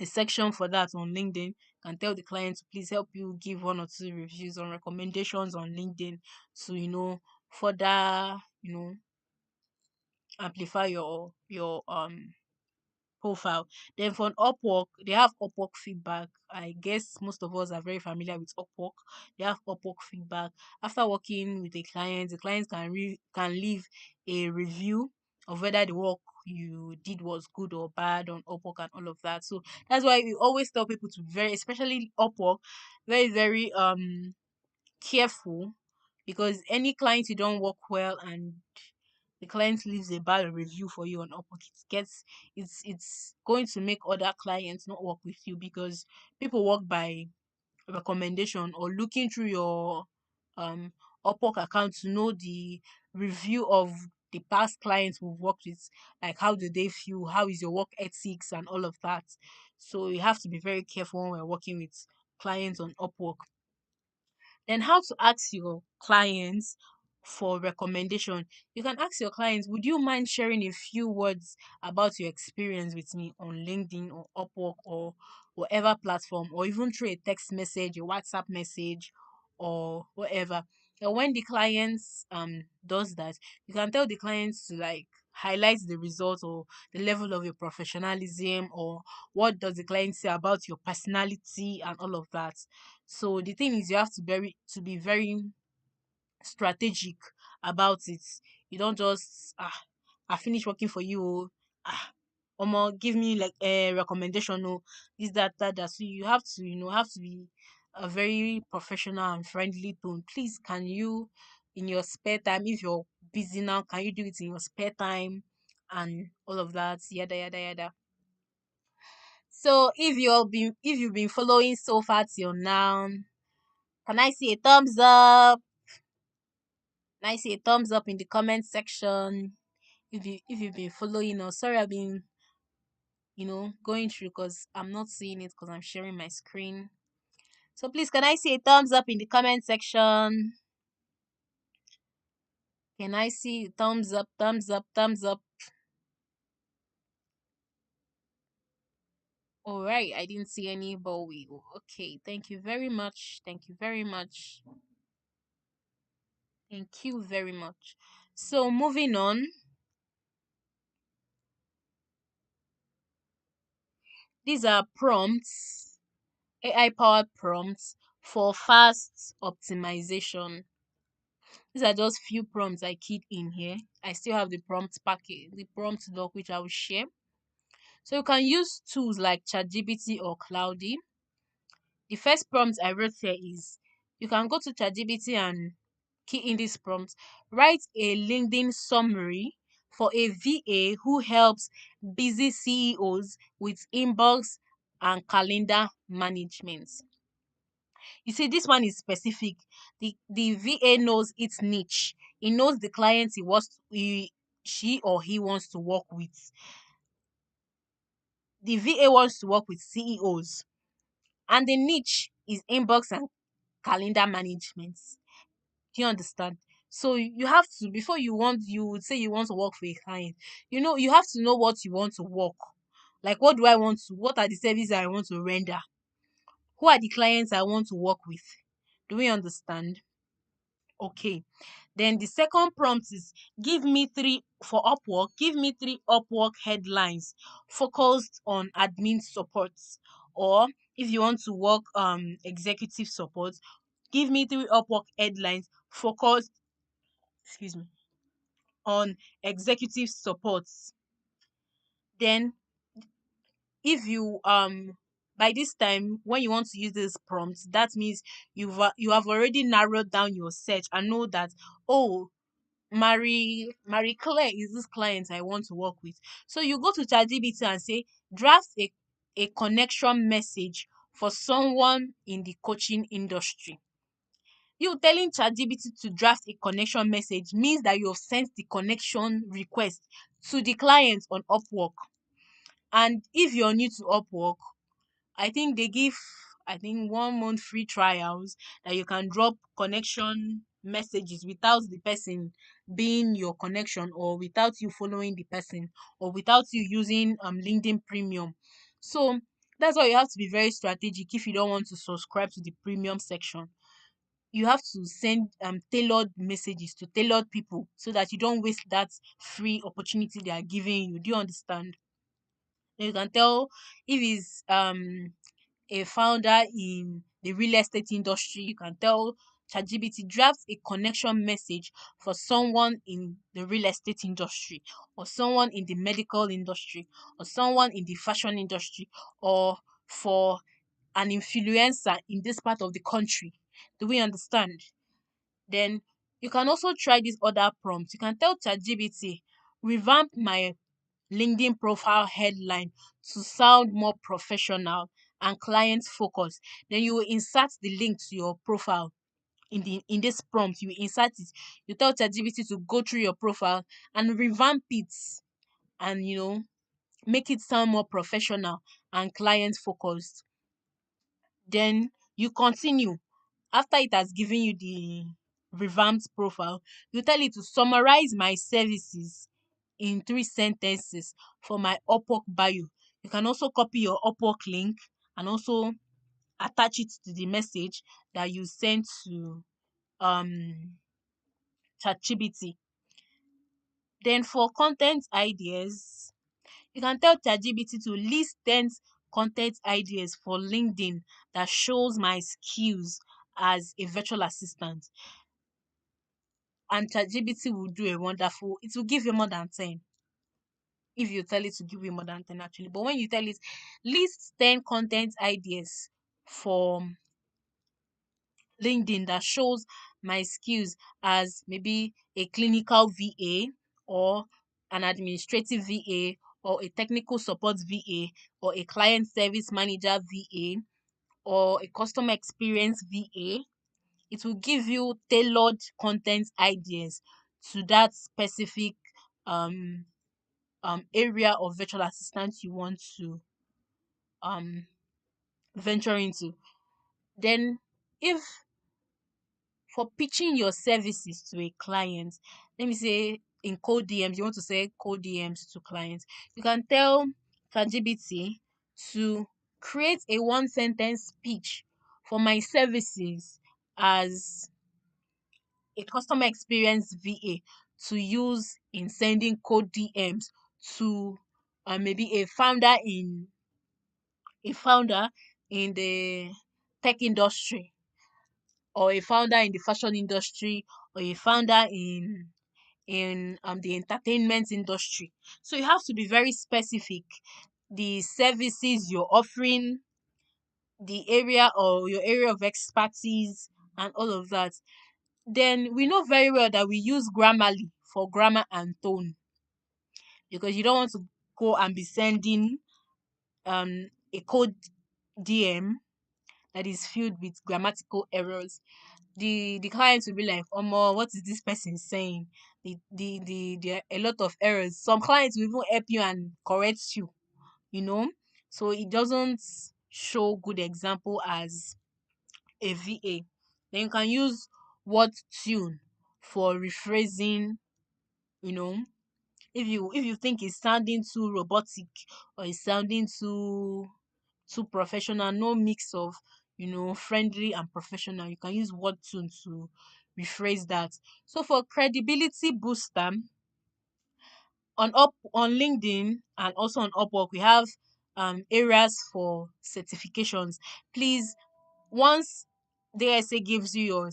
section for that on LinkedIn. You can tell the client to please help you give one or two reviews on recommendations on LinkedIn to further amplify your profile. Then for an Upwork, they have Upwork feedback. I guess most of us are very familiar with Upwork. They have Upwork feedback. After working with a client, the client can leave a review of whether the work you did was good or bad on Upwork and all of that. So that's why we always tell people to very, especially Upwork, very, very careful, because any client you don't work well and the client leaves a bad review for you on Upwork, it's going to make other clients not work with you, because people work by recommendation or looking through your um Upwork account to know the review of the past clients we've worked with, like how do they feel, how is your work ethics and all of that. So you have to be very careful when we're working with clients on Upwork. Then how to ask your clients for recommendation. You can ask your clients, would you mind sharing a few words about your experience with me on LinkedIn or Upwork or whatever platform, or even through a text message, a WhatsApp message, or whatever. And when the clients does that, you can tell the clients to like highlight the results or the level of your professionalism, or what does the client say about your personality and all of that. So the thing is, you have to be very strategic about it. You don't just I finish working for you. Oh, Omo, give me like a recommendation. No, this, that. So you have to, have to be a very professional and friendly tone. Please, can you, in your spare time, if you're busy now, can you do it in your spare time and all of that? Yada yada yada. So if you've been following so far till now, can I see a thumbs up? Can I see a thumbs up in the comment section? If you've been following us, sorry I've been going through because I'm not seeing it because I'm sharing my screen. So please, can I see a thumbs up in the comment section? Can I see thumbs up, thumbs up, thumbs up? All right, I didn't see any, but we okay. Thank you very much. Thank you very much. Thank you very much. So moving on, these are prompts, AI powered prompts for fast optimization. These are just few prompts I keyed in here. I still have the prompt packet, the prompt doc, which I will share. So you can use tools like ChatGPT or Cloudy. The first prompt I wrote here is, you can go to ChatGPT and key in this prompt. Write a LinkedIn summary for a VA who helps busy CEOs with inbox and calendar management. You see, this one is specific. The VA knows its niche. He knows the clients she or he wants to work with. The VA wants to work with CEOs, and the niche is inbox and calendar management. Do you understand? So you have to, before you would say you want to work for a client, you have to know what you want to work. Like, what are the services I want to render? Who are the clients I want to work with? Do we understand? Okay. Then the second prompt is, give me three Upwork headlines focused on admin support. Or if you want to work executive support, give me three Upwork headlines focused, excuse me, on executive support. Then if you by this time, when you want to use this prompt, that means you have already narrowed down your search and know that, oh, Marie Claire is this client I want to work with. So you go to ChatGPT and say, draft a connection message for someone in the coaching industry. You telling ChatGPT to draft a connection message means that you have sent the connection request to the client on Upwork. And if you're new to Upwork, I think they give, I think, 1 month free trials that you can drop connection messages without the person being your connection, or without you following the person, or without you using LinkedIn Premium. So that's why you have to be very strategic if you don't want to subscribe to the premium section. You have to send tailored messages to tailored people so that you don't waste that free opportunity they are giving you. Do you understand? Then you can tell if it's a founder in the real estate industry, you can tell ChatGPT draft a connection message for someone in the real estate industry, or someone in the medical industry, or someone in the fashion industry, or for an influencer in this part of the country. Do we understand? Then you can also try this other prompt. You can tell ChatGPT, revamp my LinkedIn profile headline to sound more professional and client focused. Then you will insert the link to your profile in this prompt. You insert it. You tell ChatGPT to go through your profile and revamp it, and make it sound more professional and client focused. Then you continue. After it has given you the revamped profile, you tell it to summarize my services in 3 sentences for my Upwork bio. You can also copy your Upwork link and also attach it to the message that you sent to um ChatGPT. Then for content ideas, you can tell ChatGPT to list 10 content ideas for LinkedIn that shows my skills as a virtual assistant. And ChatGPT will do a wonderful, it will give you more than 10 if you tell it to give you more than 10 actually. But when you tell it list 10 content ideas for LinkedIn that shows my skills as maybe a clinical VA, or an administrative VA, or a technical support VA, or a client service manager VA, or a customer experience VA, it will give you tailored content ideas to that specific um area of virtual assistant you want to um venture into. Then if for pitching your services to a client, let me say in cold DMs, you want to say cold DMs to clients, you can tell ChatGPT to create a 1 sentence speech for my services as a customer experience VA to use in sending cold DMs to maybe a founder in the tech industry, or a founder in the fashion industry, or a founder in the entertainment industry. So you have to be very specific. The services you're offering, the area or your area of expertise, and all of that. Then we know very well that we use Grammarly for grammar and tone, because you don't want to go and be sending a code DM that is filled with grammatical errors. The clients will be like, "Omo, what is this person saying?" There are a lot of errors. Some clients will even help you and correct you, you know. So it doesn't show good example as a VA. Then you can use word tune for rephrasing, you know. If you think it's sounding too robotic, or it's sounding too professional, no mix of friendly and professional, you can use word tune to rephrase that. So for credibility booster, on LinkedIn and also on Upwork, we have areas for certifications. Please, once DSA gives you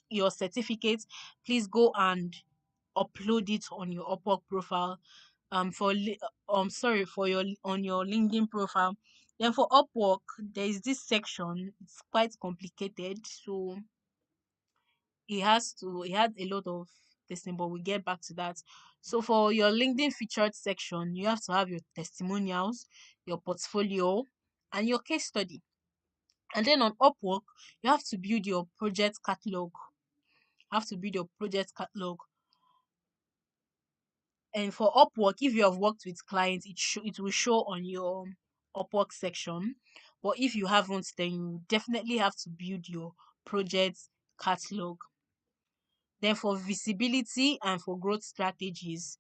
your certificate, please go and upload it on your Upwork profile, for your on your LinkedIn profile. Then for Upwork, there is this section. It's quite complicated, so he had a lot of this thing, but we'll get back to that. So for your LinkedIn featured section, you have to have your testimonials, your portfolio, and your case study. And then on Upwork, you have to build your project catalog. You have to build your project catalog. And for Upwork, if you have worked with clients, it will show on your Upwork section. But if you haven't, then you definitely have to build your project catalog. Then for visibility and for growth strategies,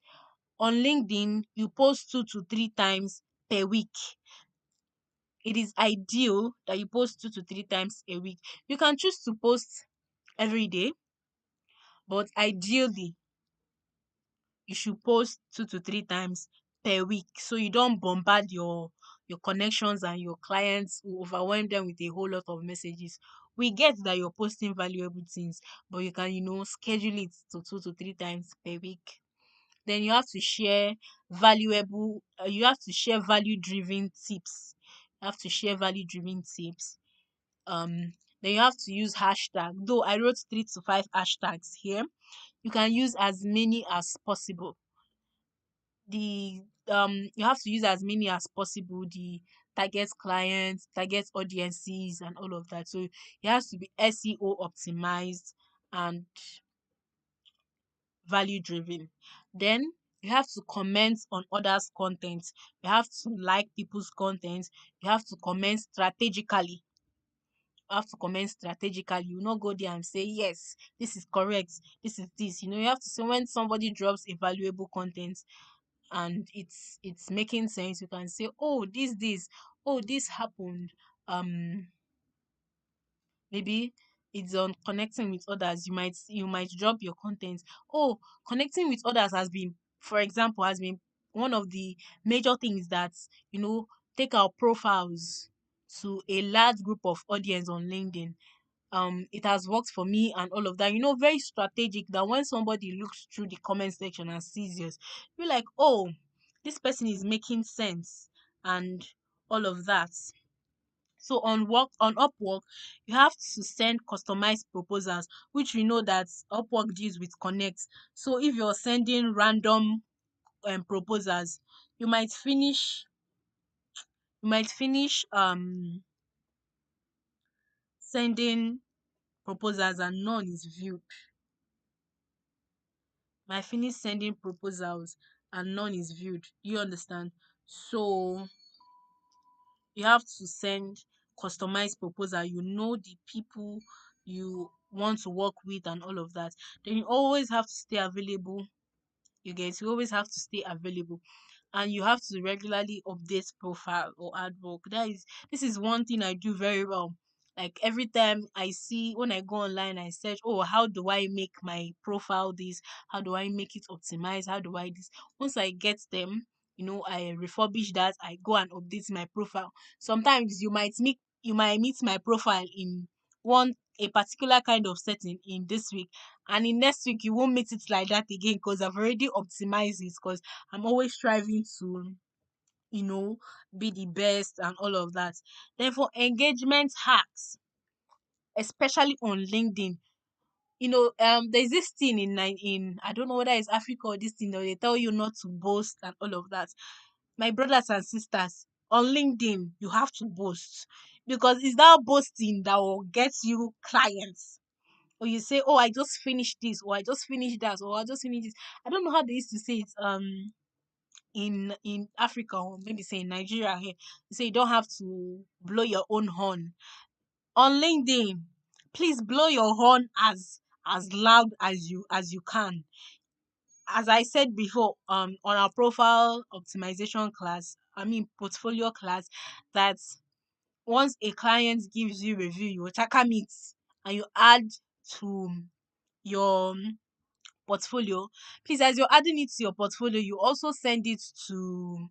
on LinkedIn, you post 2 to 3 times per week. It is ideal that you post 2 to 3 times a week. You can choose to post every day, but ideally, you should post 2 to 3 times per week so you don't bombard your connections and your clients who overwhelm them with a whole lot of messages. We get that you're posting valuable things, but you can, schedule it to 2 to 3 times per week. Then you have to share value driven tips. You have to share value driven tips. Um, then you have to use hashtag. Though I wrote 3 to 5 hashtags here, you can use as many as possible. The You have to use as many as possible, the target clients, target audiences, and all of that. So it has to be SEO optimized and value driven. Then you have to comment on others' content. You have to like people's content. You have to comment strategically. You have to comment strategically. You not go there and say, yes, this is correct. This is this. You have to say when somebody drops a valuable content and it's making sense, you can say, oh, this happened. Um Maybe it's on connecting with others. You might drop your content. Oh, connecting with others has been, for example, has been one of the major things that, you know take our profiles to a large group of audience on LinkedIn. It has worked for me and all of that. Very strategic, that when somebody looks through the comment section and sees yours, you're like, oh, this person is making sense, and all of that. So on Upwork, you have to send customized proposals, which we know that Upwork deals with connect. So if you're sending random proposals, you might finish you might finish sending proposals and none is viewed. Might finish sending proposals and none is viewed. Do you understand? So you have to send customized proposal. You know the people you want to work with and all of that. Then you always have to stay available. You always have to stay available, and you have to regularly update profile or artwork. This is one thing I do very well. Like every time I see, when I go online, I search, oh, how do I make my profile this? How do I make it optimized? How do I this? Once I get them, I refurbish that. I go and update my profile. Sometimes you might meet my profile in one a particular kind of setting in this week, and in next week you won't meet it like that again because I've already optimized it, because I'm always striving to, you know, be the best and all of that. Then for engagement hacks, especially on LinkedIn, there's this thing in I don't know whether it's Africa or this thing that they tell you not to boast and all of that. My brothers and sisters, on LinkedIn, you have to boast, because it's that boasting that will get you clients. Or you say, oh, I just finished this, or I just finished that, or I just finished this. I don't know how they used to say it in Africa, or maybe say in Nigeria here. They say you don't have to blow your own horn. On LinkedIn, please blow your horn as loud as you can. As I said before, on our profile optimization class, I mean portfolio class, that once a client gives you review, you check it and you add to your portfolio. Please, as you're adding it to your portfolio, you also send it to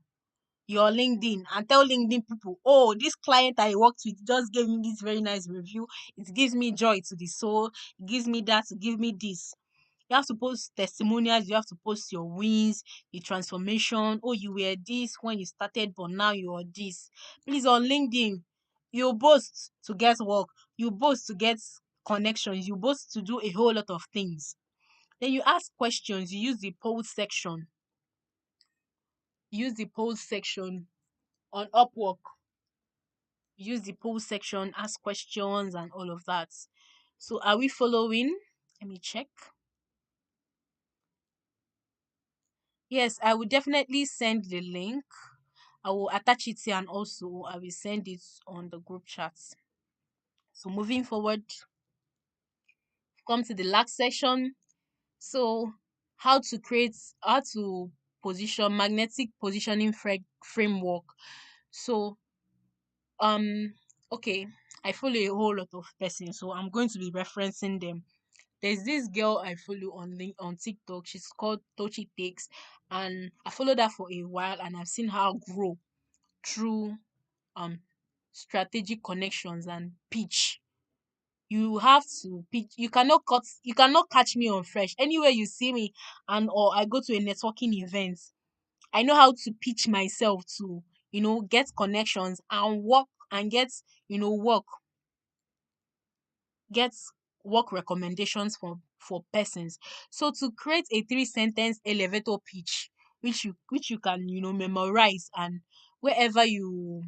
your LinkedIn and tell LinkedIn people, oh, this client I worked with just gave me this very nice review. It gives me joy to the soul. It gives me that, to give me this. You have to post testimonials. You have to post your wins, your transformation. Oh, you were this when you started, but now you are this. Please, on LinkedIn, you boast to get work. You boast to get connections. You boast to do a whole lot of things. Then you ask questions. You use the poll section. on Upwork. Use the poll section, ask questions, and all of that. So, are we following? Let me check. Yes, I will definitely send the link. I will attach it here and also I will send it on the group chat. So, moving forward, come to the last section. So, how to position magnetic positioning framework. So, um, okay, I follow a whole lot of persons, so I'm going to be referencing them. There's this girl I follow on TikTok. She's called Tochi Takes, and I followed her for a while, and I've seen her grow through um strategic connections and pitch. You have to pitch. You cannot catch me on fresh. Anywhere you see me, and or I go to a networking event, I know how to pitch myself to, get connections and work and get work recommendations for persons. So to create a three-sentence elevator pitch, which you can, memorize, and wherever you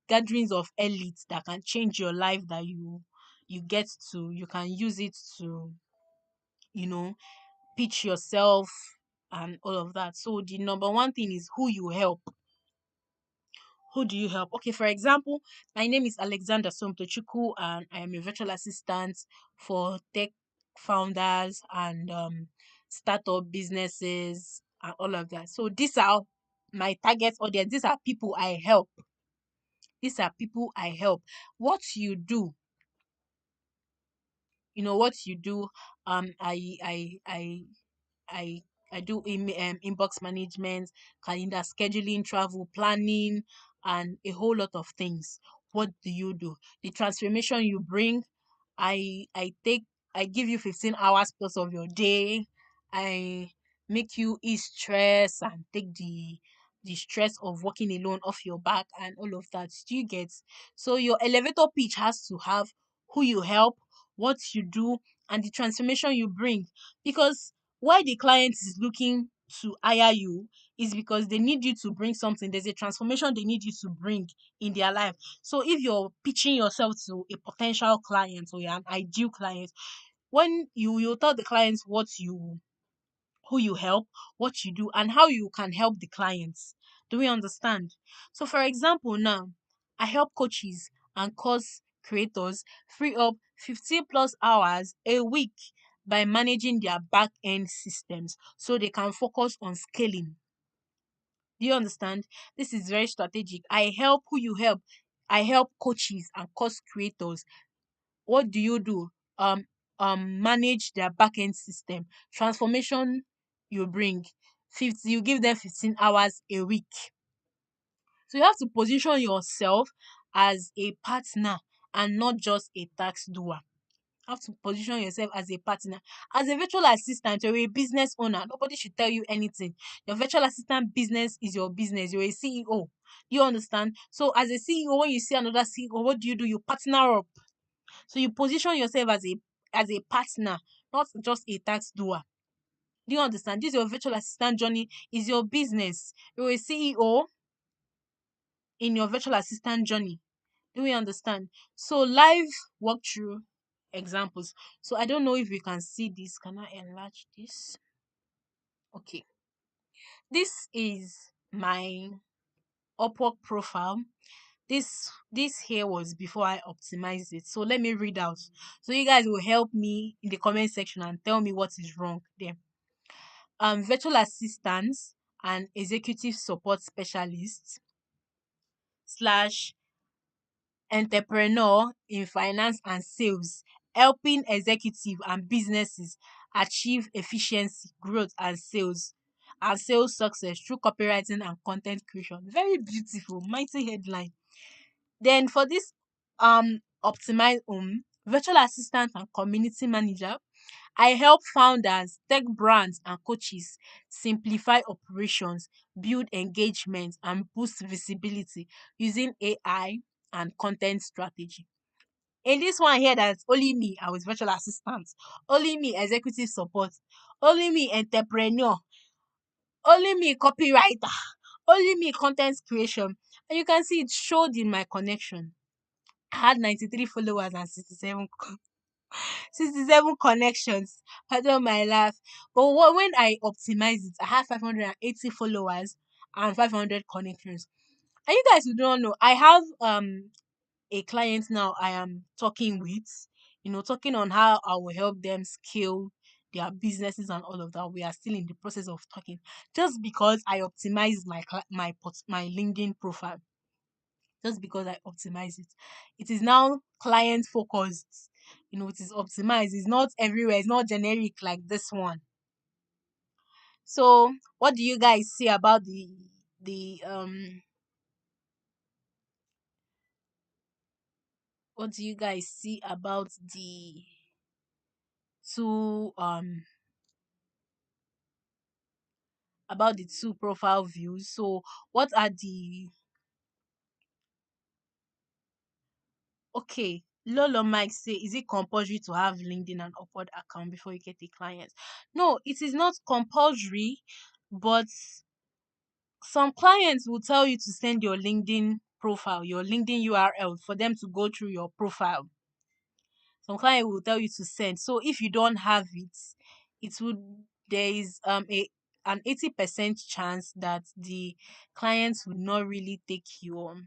gatherings of elites that can change your life, that you get to, you can use it to, you know pitch yourself and all of that. So the number one thing is who you help. Who do you help? Okay, for example, my name is Alexander Somtochukwu, and I am a virtual assistant for tech founders and startup businesses and all of that. So these are my target audience. These are people I help. These are people I help. What you do, what you do. Um i i i i I do inbox management, calendar scheduling, travel planning, and a whole lot of things. What do you do? The transformation you bring, I take I give you 15 hours plus of your day. I make you ease stress and take the stress of working alone off your back and all of that. Do you get? So your elevator pitch has to have who you help, what you do, and the transformation you bring. Because why the client is looking to hire you is because they need you to bring something. There's a transformation they need you to bring in their life. So if you're pitching yourself to a potential client or you're an ideal client, when you tell the clients who you help, what you do, and how you can help the clients. Do we understand? So, for example, now I help coaches and course creators free up 15 plus hours a week by managing their back end systems so they can focus on scaling. Do you understand? This is very strategic. I help who you help. I help coaches and course creators. What do you do? Um, manage their backend system. Transformation you bring. 50, you give them 15 hours a week. So you have to position yourself as a partner and not just a tax doer. You have to position yourself as a partner. As a virtual assistant, you're a business owner. Nobody should tell you anything. Your virtual assistant business is your business. You're a CEO. You understand? So as a CEO, when you see another CEO, what do? You partner up. So you position yourself as a partner, not just a tax doer. Do you understand? This your virtual assistant journey is your business. You're a CEO in your virtual assistant journey. Do we understand? So live walkthrough examples. So I don't know if we can see this. Can I enlarge this? Okay. This is my Upwork profile. This here was before I optimized it. So let me read out. So you guys will help me in the comment section and tell me what is wrong there. Virtual assistants and executive support specialists slash entrepreneur in finance and sales, helping executive and businesses achieve efficiency, growth, and sales success through copywriting and content creation. Very beautiful, mighty headline. Then for this optimize virtual assistant and community manager, I help founders, tech brands, and coaches simplify operations, build engagement, and boost visibility using AI and content strategy. In this one here, that's only me, I was virtual assistant, only me, executive support, only me, entrepreneur, only me, copywriter, Only me content creation. And you can see it showed in my connection. I had 93 followers and 67 connections. Pardon my laugh. But when I optimize it, I have 580 followers and 500 connections. And you guys who don't know, I have a client now I am talking with, talking on how I will help them scale their businesses and all of that. We are still in the process of talking just because I optimize my LinkedIn profile. Just because I optimize it. It is now client focused. It is optimized. It's not everywhere. It's not generic like this one. So, what do you guys see about the what do you guys see about the two profile views? So, what are the okay? Lolo Mike say, is it compulsory to have LinkedIn and Upwork account before you get a client? No, it is not compulsory, but some clients will tell you to send your LinkedIn profile, your LinkedIn URL for them to go through your profile. Some client will tell you to send. So if you don't have it, it would there is a an 80% chance that the clients will not really take your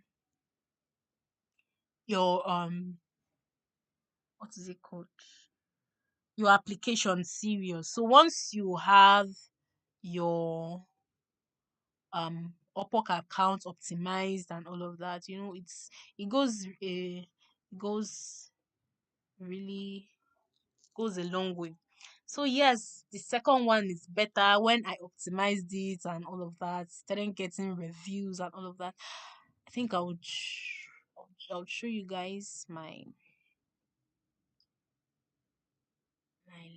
what is it called? Your application serious. So once you have your Upwork account optimized and all of that, it goes it goes really goes a long way. So yes, the second one is better when I optimized it and all of that, started getting reviews and all of that. I think I would show you guys my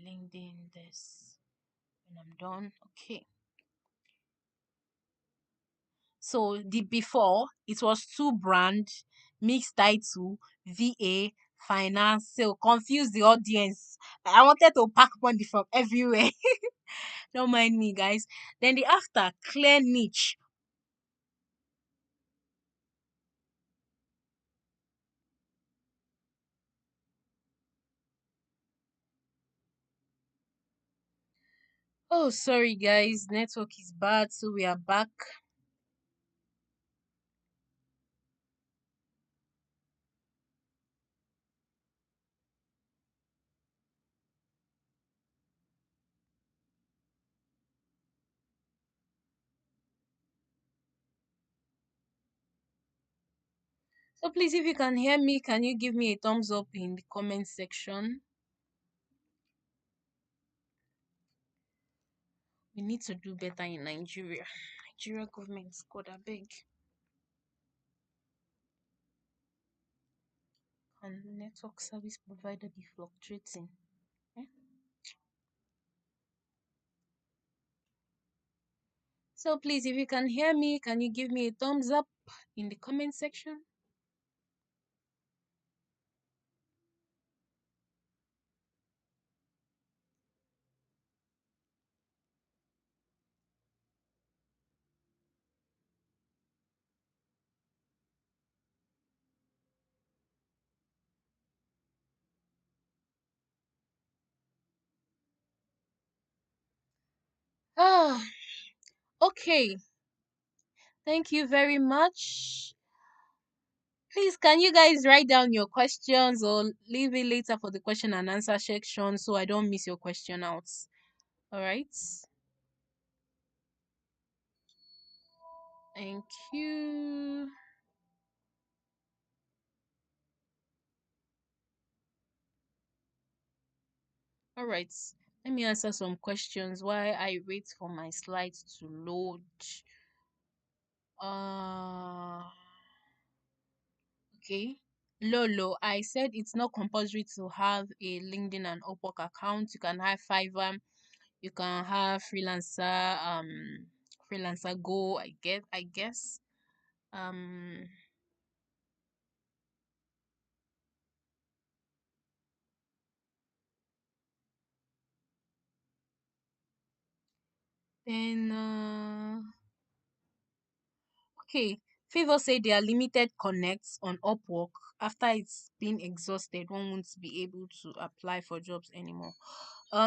LinkedIn this when I'm done. Okay. So the before it was two brand, mixed title, VA, finance, so confuse the audience. I wanted to pack money from everywhere. Don't mind me, guys. Then the after, clear niche. Oh, sorry, guys. Network is bad, so we are back. So please, if you can hear me, can you give me a thumbs up in the comment section? We need to do better in Nigeria. Nigeria government, God, I beg. Can network service provider be fluctuating? Eh? So please, if you can hear me, can you give me a thumbs up in the comment section? Ah, okay. Thank you very much. Please, can you guys write down your questions or leave it later for the question and answer section so I don't miss your question out? All right. Thank you. All right. Let me answer some questions while I wait for my slides to load. Uh, okay. Lolo, I said it's not compulsory to have a LinkedIn and Upwork account. You can have Fiverr, you can have freelancer go, I guess. Um then Okay. Favor say there are limited connects on Upwork. After it's been exhausted, one won't be able to apply for jobs anymore.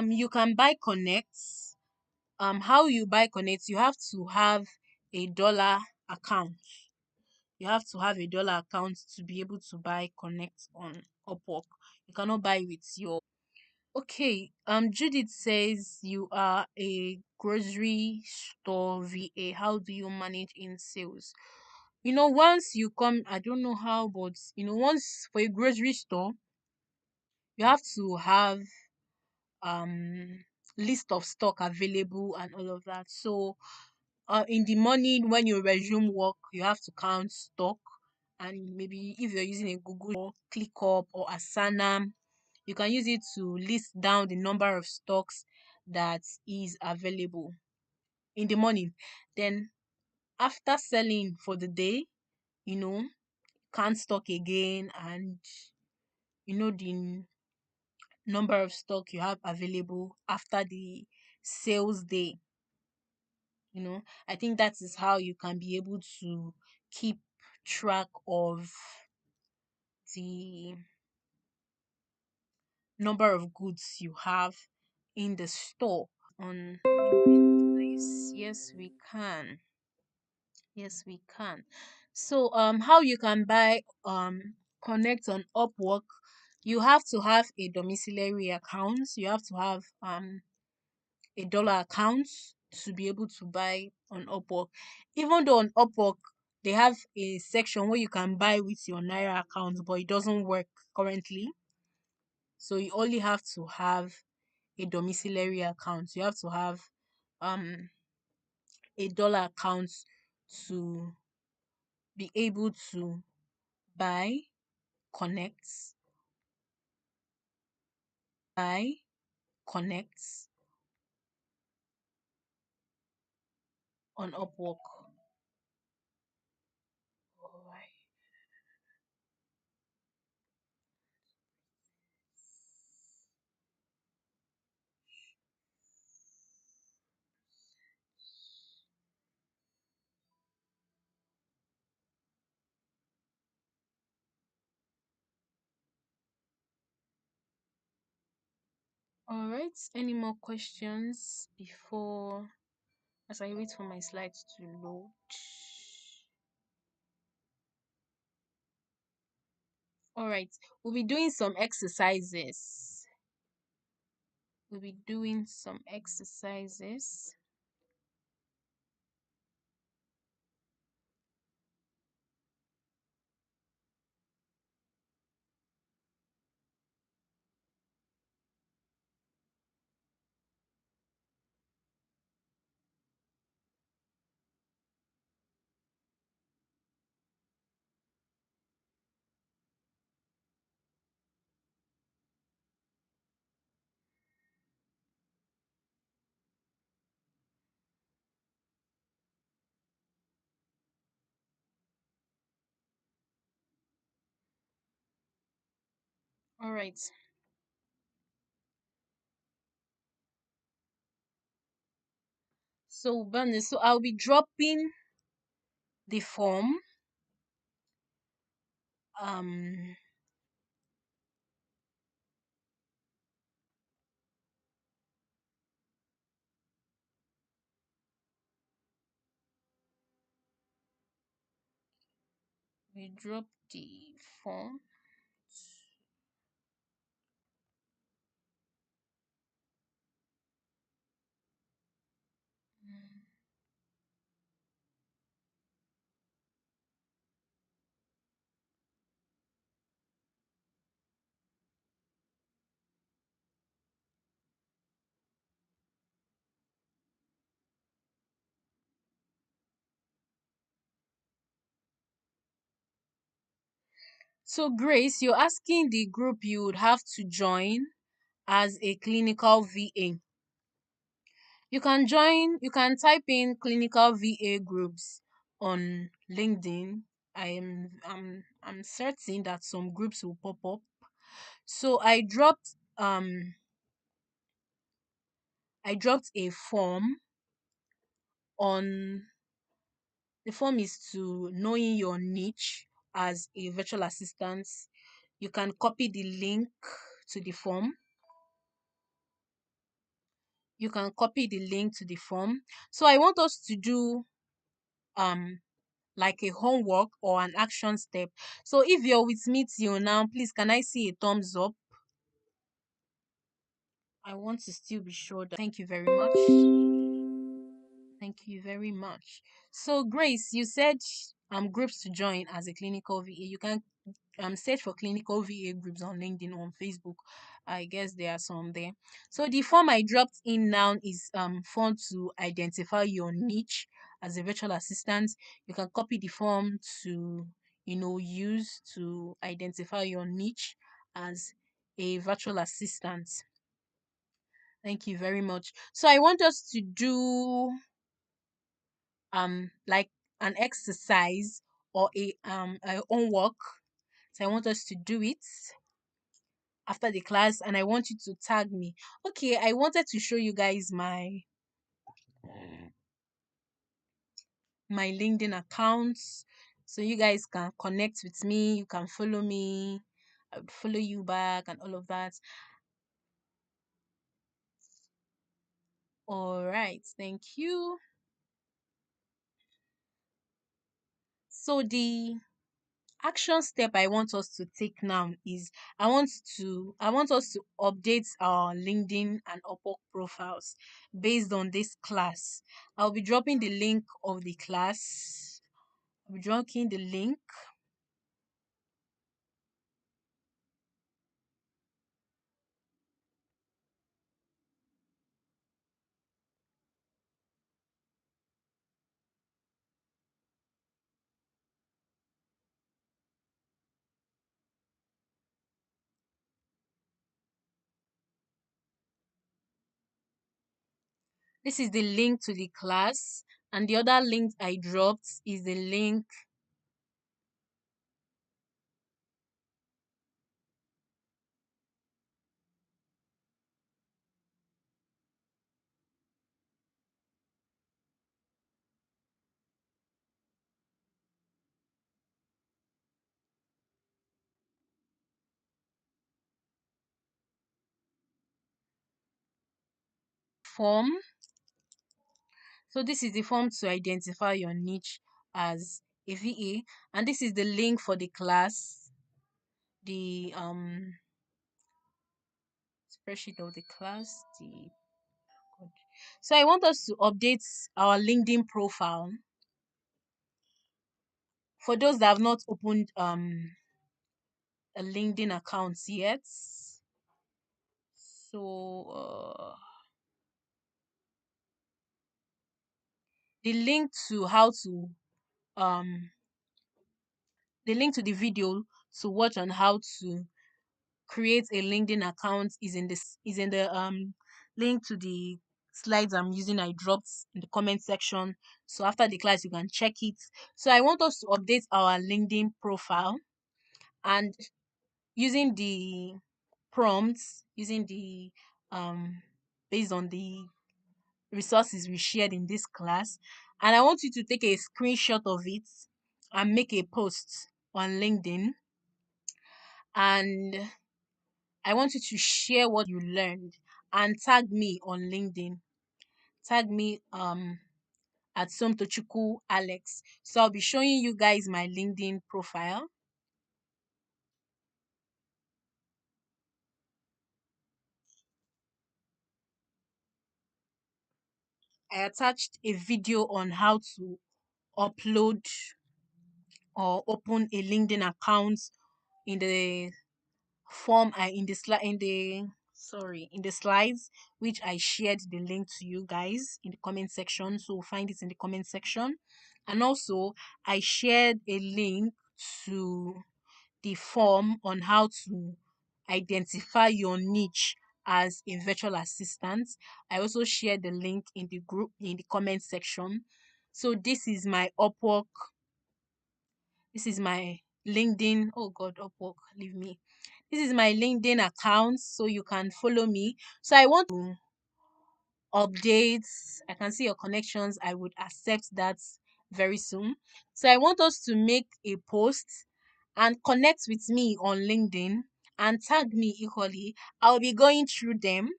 You can buy connects. How you buy connects, you have to have a dollar account. You have to have a dollar account to be able to buy connects on Upwork. You cannot buy with your. Okay. Judith says you are a grocery store VA. How do you manage in sales? Once you come, I don't know how, but once for a grocery store, you have to have um list of stock available and all of that. So in the morning when you resume work, you have to count stock, and maybe if you're using a Google or ClickUp or Asana, you can use it to list down the number of stocks that is available in the morning. Then after selling for the day, you know, can't stock again, and the number of stock you have available after the sales day. I think that is how you can be able to keep track of the number of goods you have in the store on LinkedIn. Please. Yes, we can. Yes, we can. So, how you can buy connect on Upwork? You have to have a domiciliary account. You have to have a dollar account to be able to buy on Upwork. Even though on Upwork they have a section where you can buy with your Naira account, but it doesn't work currently. So you only have to have a domiciliary account. You have to have um a dollar account to be able to buy connects, buy connects on Upwork. Alright. Alright. Any more questions before as I wait for my slides to load? Alright. We'll be doing some exercises. We'll be doing some exercises. Alright. So Bunny, so I'll be dropping the form. Um we drop the form. So Grace, you're asking the group you would have to join as a clinical VA. You can type in clinical VA groups on LinkedIn. I'm certain that some groups will pop up. So I dropped a form on The form is to knowing your niche as a virtual assistant. You can copy the link to the form. You can copy the link to the form. So I want us to do um like a homework or an action step. So if you're with me till now, please can I see a thumbs up? I want to still be sure that thank you very much. Thank you very much. So Grace, you said groups to join as a clinical VA. You can search for clinical VA groups on LinkedIn, on Facebook. I guess there are some there. So the form I dropped in now is form to identify your niche as a virtual assistant. You can copy the form to use to identify your niche as a virtual assistant. Thank you very much. So I want us to do like an exercise or a homework. So I want us to do it after the class, and I want you to tag me. Okay, I wanted to show you guys my LinkedIn accounts so you guys can connect with me, you can follow me, I would follow you back and all of that. All right, thank you. So the action step I want us to take now is I want us to update our LinkedIn and Upwork profiles based on this class. I'll be dropping the link of the class. I'll be dropping this is the link to the class, and the other link I dropped is the link form. So this is the form to identify your niche as a VA, and this is the link for the class, the spreadsheet of the class, the good. So I want us to update our LinkedIn profile for those that have not opened a LinkedIn account yet. So the link to how to um the link to the video to watch on how to create a LinkedIn account is in the link to the slides I'm using. I dropped in the comment section. So after the class you can check it. So I want us to update our LinkedIn profile, and using the prompts, using the based on the resources we shared in this class, and I want you to take a screenshot of it and make a post on LinkedIn, and I want you to share what you learned and tag me on LinkedIn. Tag me at Somtochukwu Alex. So I'll be showing you guys my LinkedIn profile. I attached a video on how to upload or open a LinkedIn account in the form I in the slide in the sorry in the slides, which I shared the link to you guys in the comment section. So find it in the comment section. And also I shared a link to the form on how to identify your niche as a virtual assistant. I also shared the link in the group in the comment section. So this is my LinkedIn. Oh God, Upwork, leave me. This is my LinkedIn account, so you can follow me. So I want to update. I can see your connections. I would accept that very soon. So I want us to make a post and connect with me on LinkedIn and tag me equally. I'll be going through them.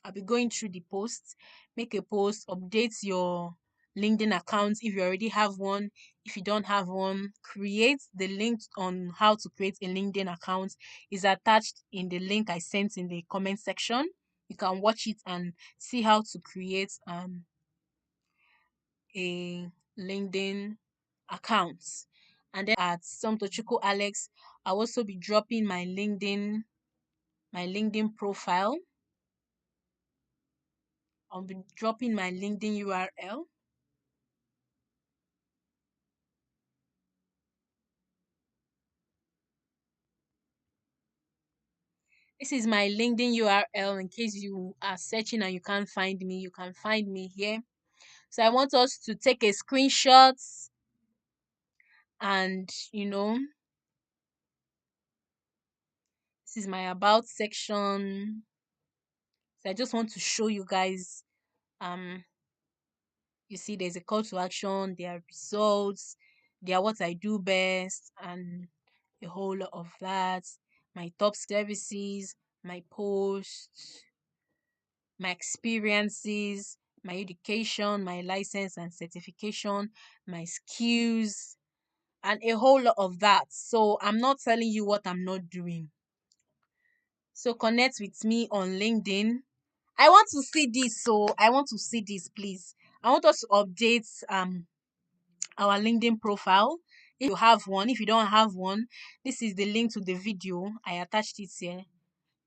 I'll be going through the posts, make a post, update your LinkedIn account if you already have one. If you don't have one, create the link on how to create a LinkedIn account is attached in the link I sent in the comment section. You can watch it and see how to create a LinkedIn account. And then at some Tochiko Alex, I'll also be dropping my LinkedIn profile. I'll be dropping my LinkedIn URL. This is my LinkedIn URL in case you are searching and you can't find me, you can find me here. So I want us to take a screenshot and this is my about section. So I just want to show you guys um you see there's a call to action, there are results, there are what I do best, and a whole lot of that. My top services, my posts, my experiences, my education, my license and certification, my skills, and a whole lot of that. So I'm not telling you what I'm not doing. So connect with me on LinkedIn. I want to see this, so I want to see this, please. I want us to update our LinkedIn profile. If you have one, if you don't have one, this is the link to the video. I attached it here.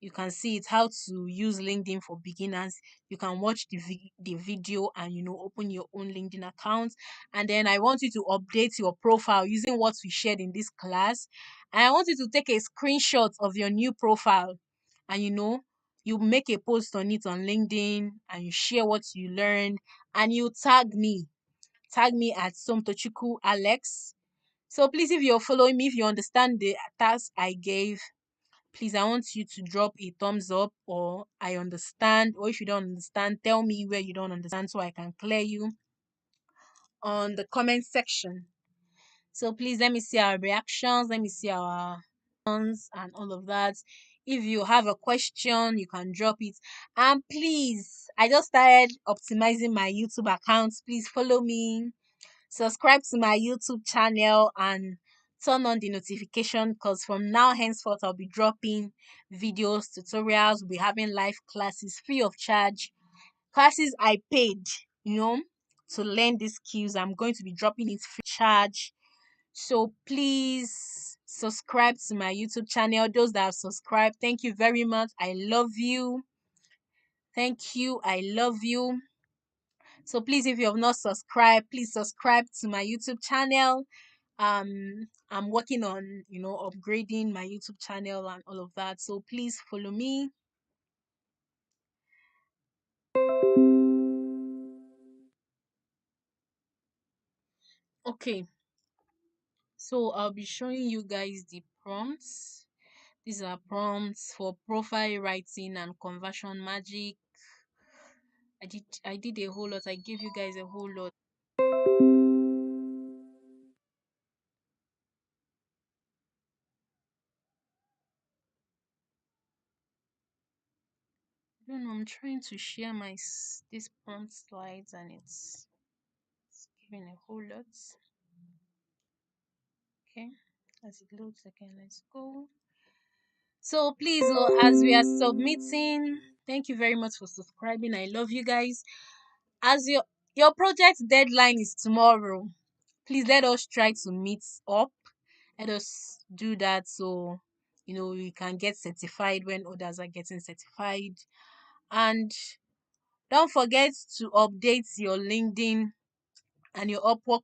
You can see it how to use LinkedIn for beginners. You can watch the video and open your own LinkedIn account. And then I want you to update your profile using what we shared in this class. And I want you to take a screenshot of your new profile and you make a post on it on LinkedIn and you share what you learned and you tag me at Somtochukwu Alex. So please, if you're following me, if you understand the task I gave, please, I want you to drop a thumbs up or I understand. Or if you don't understand, tell me where you don't understand so I can clear you on the comment section. So please let me see our reactions. Let me see our and all of that. If you have a question, you can drop it. And please, I just started optimizing my YouTube account. Please follow me, subscribe to my YouTube channel, and turn on the notification because from now henceforth I'll be dropping videos, tutorials, we'll be having live classes free of charge. Classes I paid, you know, to learn these skills. I'm going to be dropping it free of charge. So please subscribe to my YouTube channel. Those that have subscribed, thank you very much. I love you. Thank you. I love you. So please, if you have not subscribed, please subscribe to my YouTube channel. I'm working on upgrading my YouTube channel and all of that. So please follow me. Okay, so I'll be showing you guys the prompts. These are prompts for profile writing and conversion magic. I did a whole lot. I gave you guys a whole lot. I don't know. I'm trying to share this prompt slides and it's giving a whole lot. Okay, as it loads again, let's go. So please, as we are submitting, thank you very much for subscribing. I love you guys. As your project deadline is tomorrow, please let us try to meet up. Let us do that so we can get certified when others are getting certified. And don't forget to update your LinkedIn and your Upwork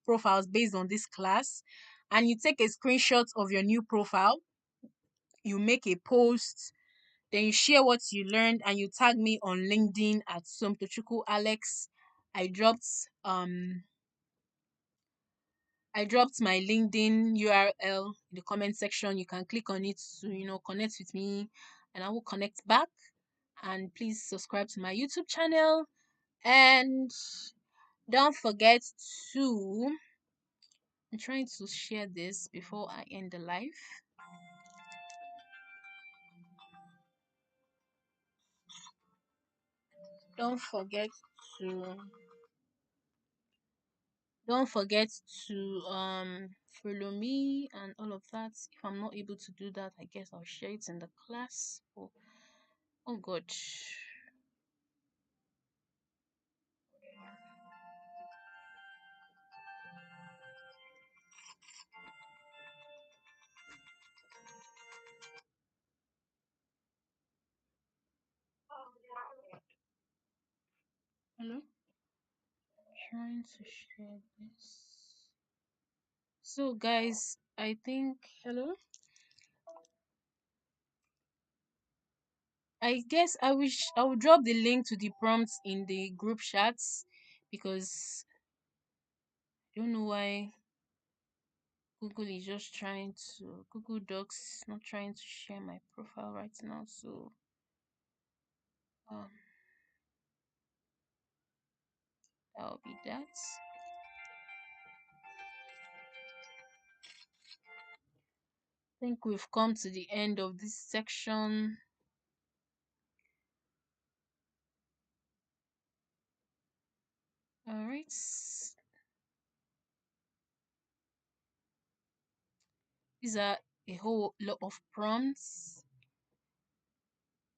profiles based on this class. And you take a screenshot of your new profile, you make a post, then you share what you learned and you tag me on LinkedIn at Somtochukwu Alex. I dropped um I dropped my LinkedIn URL in the comment section. You can click on it to connect with me and I will connect back. And please subscribe to my YouTube channel and Don't forget to, I'm trying to share this before I end the live. Don't forget to don't forget to follow me and all of that. If I'm not able to do that, I guess I'll share it in the class. Oh god. Hello? Trying to share this. So guys, I think, hello? I guess I will drop the link to the prompts in the group chats, because I don't know why Google is just trying to, Google Docs is not trying to share my profile right now. So um that'll be that. I think we've come to the end of this section. All right. These are a whole lot of prompts,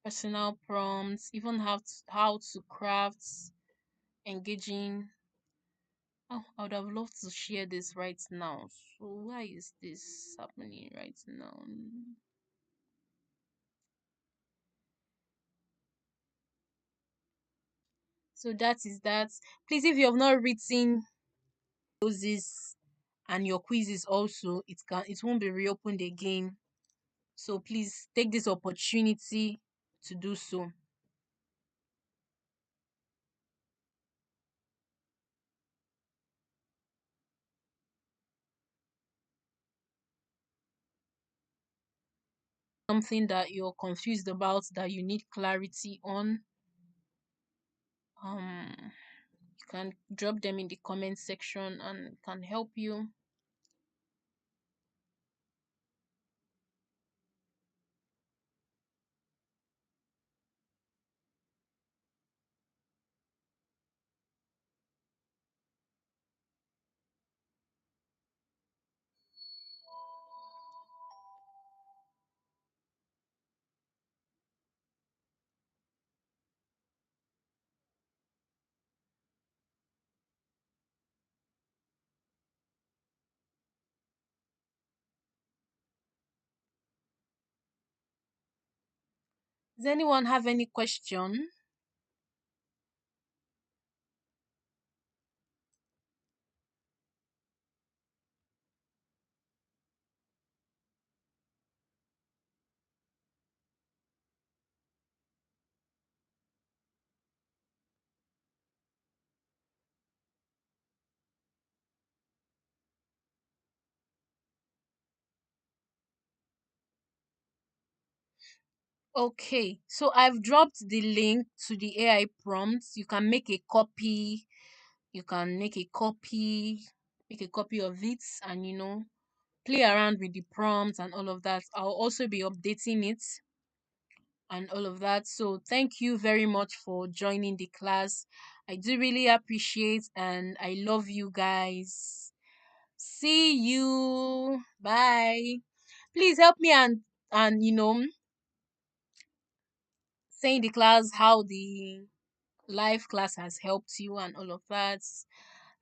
personal prompts, even how to craft engaging. Oh, I would have loved to share this right now. So why is this happening right now? So that is that. Please, if you have not written those and your quizzes also, it won't be reopened again. So please take this opportunity to do so. Something that you're confused about, that you need clarity on, you can drop them in the comment section and can help you. Does anyone have any question? Okay, so I've dropped the link to the AI prompts. You can make a copy. You can make a copy of it, and play around with the prompts and all of that. I'll also be updating it and all of that. So thank you very much for joining the class. I do really appreciate, and I love you guys. See you. Bye. Please help me and say in the class how the live class has helped you and all of that.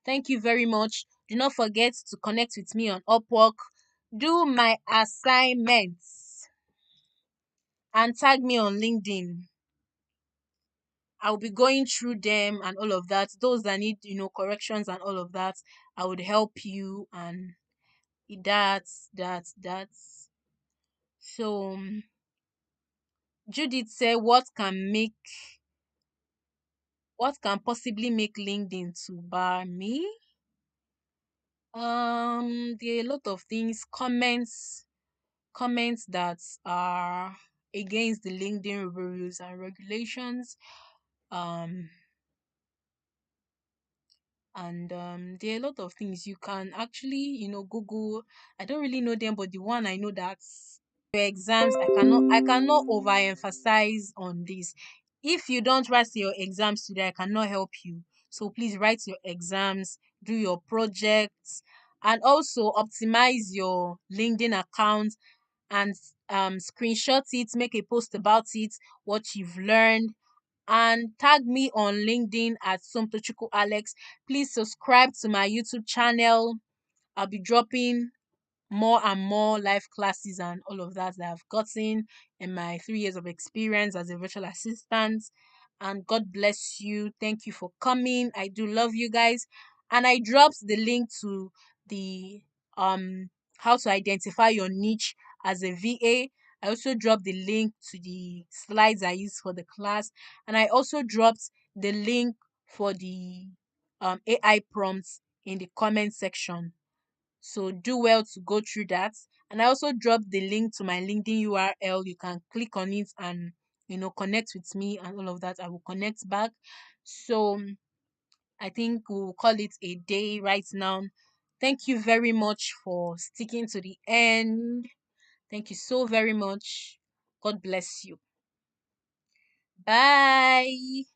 Thank you very much. Do not forget to connect with me on Upwork. Do my assignments and tag me on LinkedIn. I'll be going through them and all of that. Those that need, corrections and all of that, I would help you, and that's. So Judith said, what can possibly make LinkedIn to bar me? There are a lot of things. Comments that are against the LinkedIn rules and regulations. Um, And there are a lot of things you can actually, Google. I don't really know them, but the one I know, that your exams, I cannot overemphasize on this. If you don't write your exams today, I cannot help you. So please write your exams, do your projects, and also optimize your LinkedIn account, and screenshot it, make a post about it, what you've learned, and tag me on LinkedIn at Somtochukwu Alex. Please subscribe to my YouTube channel. I'll be dropping more and more live classes and all of that I've gotten in my 3 years of experience as a virtual assistant. And God bless you. Thank you for coming. I do love you guys. And I dropped the link to the how to identify your niche as a VA. I also dropped the link to the slides I used for the class. And I also dropped the link for the AI prompts in the comment section. So do well to go through that. And I also dropped the link to my LinkedIn URL. You can click on it and connect with me and all of that. I will connect back. So I think we'll call it a day right now. Thank you very much for sticking to the end. Thank you so very much. God bless you. Bye.